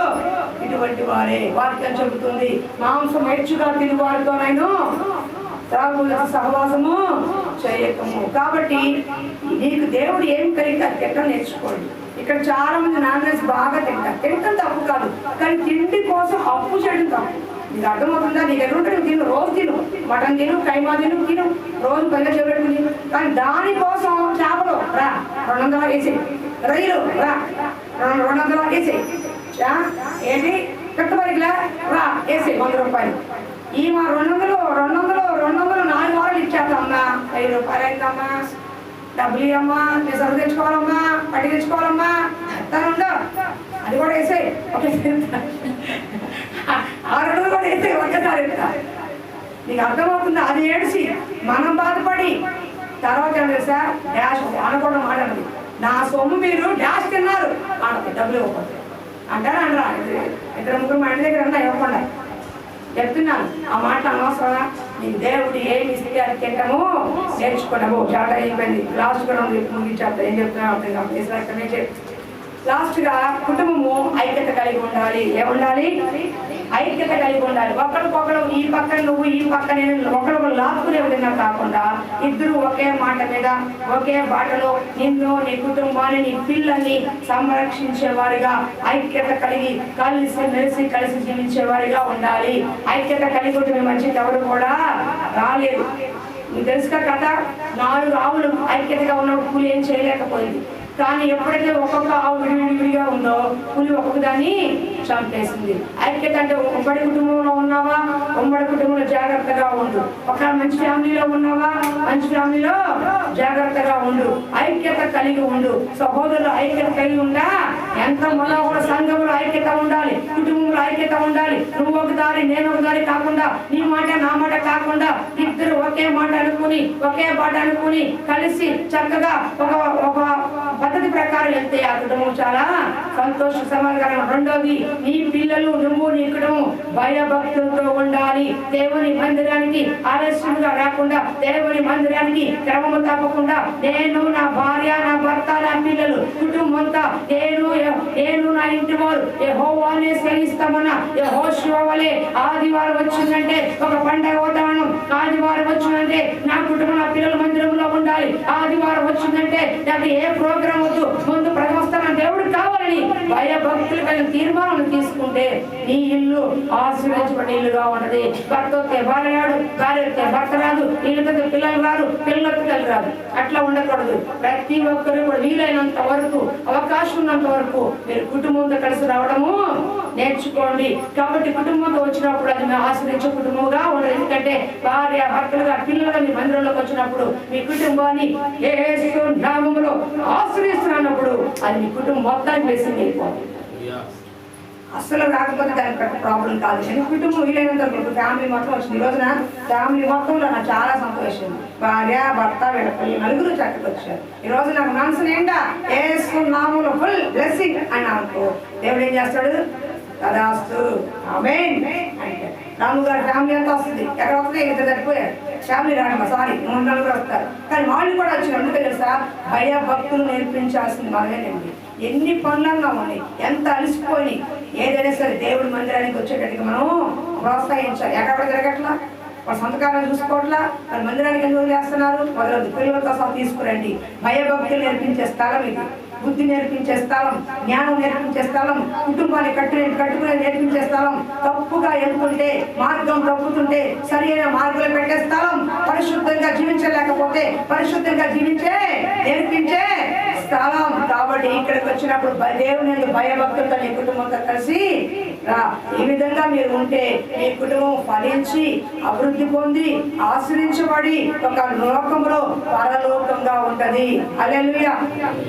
ఇటువంటి వారే. వాక్యం చెబుతుంది, మాంసం హెచ్చుగా తిని వారితో నేను త్రాగులతో సహవాసము చేయకము. కాబట్టి నీకు దేవుడు ఏం కలిగితే అది తింటం నేర్చుకోండి. ఇక్కడ చాలా మంది నాన్ వెజ్ బాగా తింటాం తప్పు కాదు, కానీ తిండి కోసం అప్పు చేయడం తప్పు. నీకు అర్థమవుతుందా? నీకు ఎదురుంటే నువ్వు తిను, రోజు తిను, మటన్ తిను, కైమా తిను, రోజు పల్లె చెబుతుంది. కానీ దానికోసం చేపలు రా 200 వేసి, రొయ్యలు రా 200 వేసి, ఏంటి కట్టుబడిలా రా వేసి 100 రూపాయలు. ఈ మా 200 4 వారాలు ఇచ్చేస్తామమ్మా, 1000 రూపాయలు అయిందమ్మా, డబ్బులు ఇవ్వమ్మా, నేను సరుకు తెచ్చుకోవాలమ్మా, పట్టి తెచ్చుకోవాలమ్మా, తను అది కూడా వేసాయి. ఓకే, ఆ 2 కూడా వేసాయి ఒక్కసారి. నీకు అర్థమవుతుంది? అది ఏడిసి మనం బాధపడి తర్వాత ఏం చేస్తా డాష్ అనకుండా మాట్లాడదు. నా సొమ్ము మీరు డాష్ తిన్నారు డబ్బులు ఇవ్వకూడదు అంటారా? అనరా? 2 3 మా ఇంటి దగ్గర అన్నా ఇవ్వకుండా చెప్తున్నాను. ఆ మాట అనవసరమా? నీ దేవుడు ఏమి ఇస్తే అది తింటాము నేర్చుకున్నాము. చాలా అయిపోయింది. లాస్ట్ కూడా ముగించేస్తా. ఏం చెప్తున్నా అర్థం కాదు. లాస్ట్ గా కుటుంబము ఐక్యత కలిగి ఉండాలి. ఏముండాలి? ఐక్యత కలిగి ఉండాలి. ఒకరికొకరు ఈ పక్కన నువ్వు ఈ పక్క నేను ఒకరికొకరు లాక్కునే విధంగా కాకుండా ఇద్దరు ఒకే మాట మీద ఒకే బాటలో నిన్ను నీ కుటుంబాన్ని నీ పిల్లల్ని సంరక్షించేవారిగా ఐక్యత కలిగి కలిసి జీవించేవారిగా ఉండాలి. ఐక్యత కలిగి ఉంటే మీ మంచిది ఎవరు కూడా రాలేదు. మీకు తెలుసుగా కథ, 4 ఆవులు ఐక్యతగా ఉన్నప్పుడు పులి ఏం చేయలేకపోయింది. కానీ ఎప్పుడైతే ఒక్కొక్క ఆవు విడివిడిగా ఉందో పులి ఒక్కొక్క దాన్ని చంపేసింది. ఐక్యత అంటే ఉమ్మడి కుటుంబంలో ఉన్నావా, ఉమ్మడి కుటుంబంలో జాగ్రత్తగా ఉండు. ఒక మంచి ఫ్యామిలీలో ఉన్నావా, మంచి ఫ్యామిలీలో జాగ్రత్తగా ఉండు. ఐక్యత కలిగి ఉండు. సహోదరులు ఐక్యత కలిగి ఉండా ఎంత మనోహర. సంఘంలో ఐక్యత ఉండాలి, కుటుంబంలో ఐక్యత ఉండాలి. నువ్వు ఒక దారి నేను ఒక దారి కాకుండా, నీ మాట నా మాట కాకుండా ఇద్దరు ఒకే మాట అనుకుని ఒకే బాట అనుకుని కలిసి చక్కగా ఒక పద్ధతి ప్రకారం వెళ్తే ఆ కుటుంబం చాలా సంతోష సమాధానం. రెండోది, నీ పిల్లలు నువ్వు నీ కుటుంబం భయభక్తులతో ఉండాలి. దేవుని మందిరానికి ఆలస్యంగా రాకుండా, దేవుని మందిరానికి క్రమము తప్పకుండా నేను, నా భార్య, నా భర్త, నా పిల్లలు, కుటుంబం అంతా నేను నా ఇంటి వారు యెహోవానే సేవిస్తామన్న యెహోషువ వలె ఆదివారం వచ్చిందంటే ఒక పండగ వాతావరణం, ఆదివారం వచ్చిందంటే నా కుటుంబం నా పిల్లల మందిరంలో ఉండాలి, ఆదివారం వచ్చిందంటే నాకు ఏ ప్రోగ్రాం వద్దు, ముందు ప్రథమ స్థానం దేవుడు కావాలని భయభక్తులు కలిగిన తీర్మానం తీసుకుంటే నీ ఇల్లు ఆశీర్వదించబడిన ఇల్లుగా ఉన్నది. భర్త వస్తే భార్య రాడు, భార్య వస్తే భర్త రాదు, ఇల్లుతో పిల్లలు రాదు, పిల్లలతో తల్లి రాదు. అట్లా ఉండకూడదు. ప్రతి ఒక్కరు కూడా వీలైనంత వరకు, అవకాశం ఉన్నంత వరకు మీరు కుటుంబంతో కలిసి రావడము నేర్చుకోండి. కాబట్టి కుటుంబంతో వచ్చినప్పుడు అది మేము ఆశ్రయించే కుటుంబంగా ఉండదు. ఎందుకంటే భార్య భర్తలుగా పిల్లలుగా మీ మందిరంలోకి వచ్చినప్పుడు మీ కుటుంబాన్ని యేసు నామములో ఆశ్రయిస్తున్నప్పుడు అది మీ కుటుంబం మొత్తానికి వేసింది అయిపోతుంది. అస్సలు రాకపోతే దానికి ప్రాబ్లం కాదు. కానీ కుటుంబం వీలైనంత ఫ్యామిలీ మొత్తం వచ్చింది. ఈ రోజున ఫ్యామిలీ మొత్తంలో నాకు చాలా సంతోషం. భార్య భర్త వీళ్ళ పిల్లలు నలుగురు చక్కగా వచ్చారు. ఈ రోజు నాకు మనసు నిండా యేసు నామములో ఫుల్ బ్లెస్సింగ్ అని అనుకో, దేవుడు ఏం చేస్తాడు? తదాస్తు ఆమేన్ అంటే రాము గారి ఫ్యామిలీ అంతా వస్తుంది. ఎక్కడ వస్తుంది? ఇంత సరిపోయారు ఫ్యామిలీ రావడం. సారీ, 3 నలుగురు వస్తారు. కానీ వాళ్ళు కూడా వచ్చిన ఎందుకు తెలుసా? భయభక్తులు నేర్పించాల్సింది మనమేనండి. ఎన్ని పనులన్నా ఉన్నాయి, ఎంత అలసిపోయి ఏదైనా సరే దేవుడి మందిరానికి వచ్చేటట్టుగా మనం ప్రోత్సహించాలి. ఎక్కడ జరగట్లా, వాళ్ళ సంతకాలను చూసుకోవట్లా, వాళ్ళ మందిరానికి ఎందుకు చేస్తున్నారు? మొదలదు. పిల్లలతో సహా తీసుకురండి. భయభక్తులు నేర్పించే స్థలం ఇది. బుద్ధి నేర్పించే స్థలం, జ్ఞానం నేర్పించే స్థలం, కుటుంబాన్ని కట్టుకునే నేర్పించే స్థలం. తప్పుగా ఎన్నుకుంటే, మార్గం తప్పుతుంటే సరి అయిన మార్గంలో పెట్టే స్థలం. పరిశుద్ధంగా జీవించలేకపోతే పరిశుద్ధంగా నేర్పించే స్థలం. కాబట్టి ఇక్కడికి వచ్చినప్పుడు దేవుని భయభక్తులతో నీ కుటుంబంతో కలిసి రా. ఈ విధంగా మీరు ఉంటే మీ కుటుంబం ఫలించి అభివృద్ధి పొంది ఆశ్రయించబడి ఒక లోకంలో పరలోకంగా ఉంటది. హల్లెలూయా.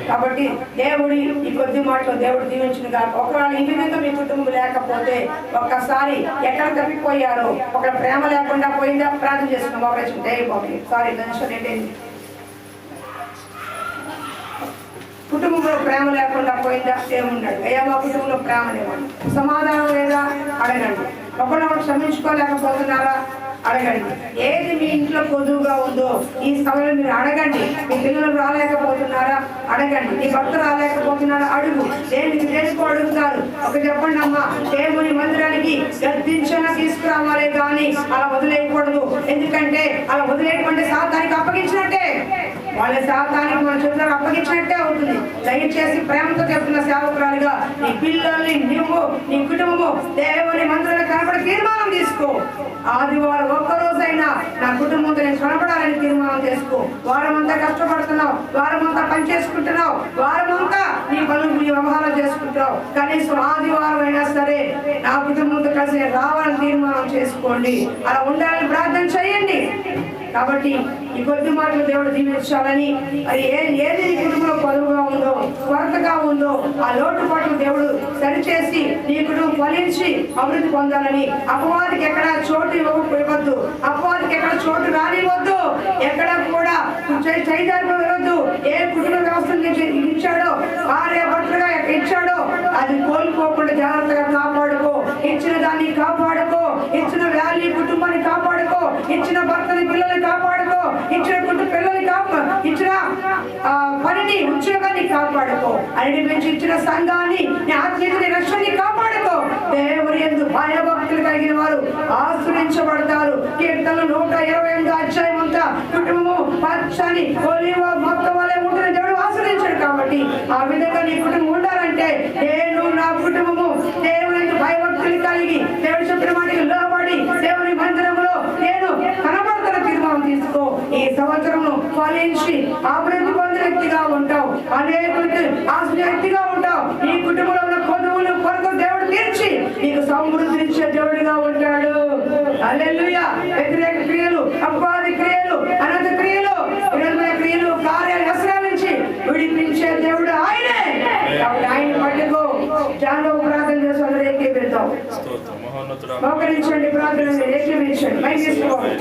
కాబట్టి దేవుడి ఈ కొద్ది మాటలో దేవుడు దీవించిన కాక. ఒకవేళ ఈ విధంగా మీ కుటుంబం లేకపోతే ఒక్కసారి ఎక్కడ తప్పిపోయారో, ఒక ప్రేమ లేకుండా పోయిందా ప్రార్థన చేస్తున్నాం. సారీ ఏంటండి, కుటుంబంలో ప్రేమ లేకుండా పోయిందా? ఏమున్నాడు? అయ్యా మా కుటుంబంలో ప్రేమ లేవండి. సమాధానం లేదా? అడగండి. ఒకరినొకరు క్షమించుకోలేకపోతున్నారా? అడగండి. ఏది మీ ఇంట్లో పొదువుగా ఉందో ఈ సమయంలో మీరు అడగండి. మీ పిల్లలు రాలేకపోతున్నారా? అడగండి. నీ భర్త రాలేకపోతున్నారా? అడుగు. దేనికి చేసుకో అడుగుతారు. ఒక చెప్పండి అమ్మా, దేవుని మందిరానికి గద్దించన తీసుకురావాలే కానీ అలా వదిలేయకూడదు. ఎందుకంటే అలా వదిలేయకుంటే సాతానికి అప్పగించినట్టే. వాళ్ళ శాతానికి మన చేతులకు అప్పగించినట్టే అవుతుంది. దయచేసి ప్రేమతో చెప్తున్న సేవకురాలుగా నీ పిల్లల్ని, నువ్వు, నీ కుటుంబము దేవుని మందిరంలో కనబడి తీర్మానం తీసుకో. ఆదివారం ఒక్కరోజైనా నా కుటుంబంతో నేను కనపడాలని తీర్మానం చేసుకో. వారం అంతా కష్టపడుతున్నావు, వారం అంతా పని చేసుకుంటున్నావు, వారం అంతా నీ పనులు నీ వ్యవహారం చేసుకుంటున్నావు. కనీసం ఆదివారం అయినా సరే నా కుటుంబంతో కలిసి రావాలని తీర్మానం చేసుకోండి. అలా ఉండాలని ప్రార్థన చేయండి. కాబట్టి ఈ కొద్ది మాటలు దేవుడు దీవించాలని, అది ఏది నీ కుటుంబంలో పొదువుగా ఉందో, కొరతగా ఉందో ఆ లోటుపాట్లు దేవుడు సరిచేసి నీ కుటుంబం ఫలించి అభివృద్ధి పొందాలని, అపవాదికి ఎక్కడ చోటు ఇవ్వద్దు, అపవాదికి ఎక్కడ చోటు రానివ్వద్దు, ఎక్కడ కూడా చైతన్యం ఇవ్వద్దు. ఏ కుటుంబ వ్యవస్థను ఇచ్చాడో, భార్య భర్తలుగా ఇచ్చాడో అది కోల్పోకుండా జాగ్రత్తగా కాపాడుకో. ఇచ్చిన దాన్ని కాపాడుకో, ఇచ్చిన వ్యాలీ కుటుంబాన్ని కాపాడుకో. ఇచ్చిన భర్తని పిల్లల్ని కాపాడుకో, ఇచ్చిన పిల్లల్ని ఇచ్చిన పనిని ఉద్యోగాన్ని కాపాడుకో, అన్నిటి ఇచ్చిన సంఘాన్ని నీ ఆత్మీయ రక్షణని కాపాడుకో. దేవుని యందు భయభక్తులు కలిగిన వారు ఆశ్రయించబడతారు. కీర్తనలు 128 అధ్యాయం అంతా కుటుంబము పచ్చని ఒలివ మొత్తం వలె ఉంటుంది దేవుడు ఆశ్రయించాడు. కాబట్టి ఆ విధంగా నీ కుటుంబం ఉండాలంటే నేను నా కుటుంబము దేవుని యందు భయభక్తులు కలిగి దేవుడి చెప్పిన మాటకి లోబడి దేవుని మందిరంలో నేను కనబడుతున్న తీర్మానం తీసుకో. ఈ సంవత్సరం ఫలించి అభివృద్ధి పొందిన వ్యక్తిగా ఉంటావు, అనేకులకి ఆశ్రయ వ్యక్తిగా ఉంటావు. నీ కుటుంబంలో ఉన్న కొనుగోలు కొరకు దేవుడు తీర్చి నీకు సమృద్ధినిచ్చే దేవుడిగా ఉంటాడు. హల్లెలూయా. వ్యతిరేక క్రియలు, అపవాది క్రియలు, అనంత క్రియలు, విరోధమైన క్రియలు, కార్యాలు, వ్యసనాల నుంచి విడిపించే దేవుడు ఆయనే. కాబట్టి ఆయన పట్టుకో. జాలో ప్రార్థన చేసి అందరూ ఏకీభవిద్దాం. మోకరించండి, ప్రార్థన ఏకీభవించండి. మైక్ తీసుకోవాలి.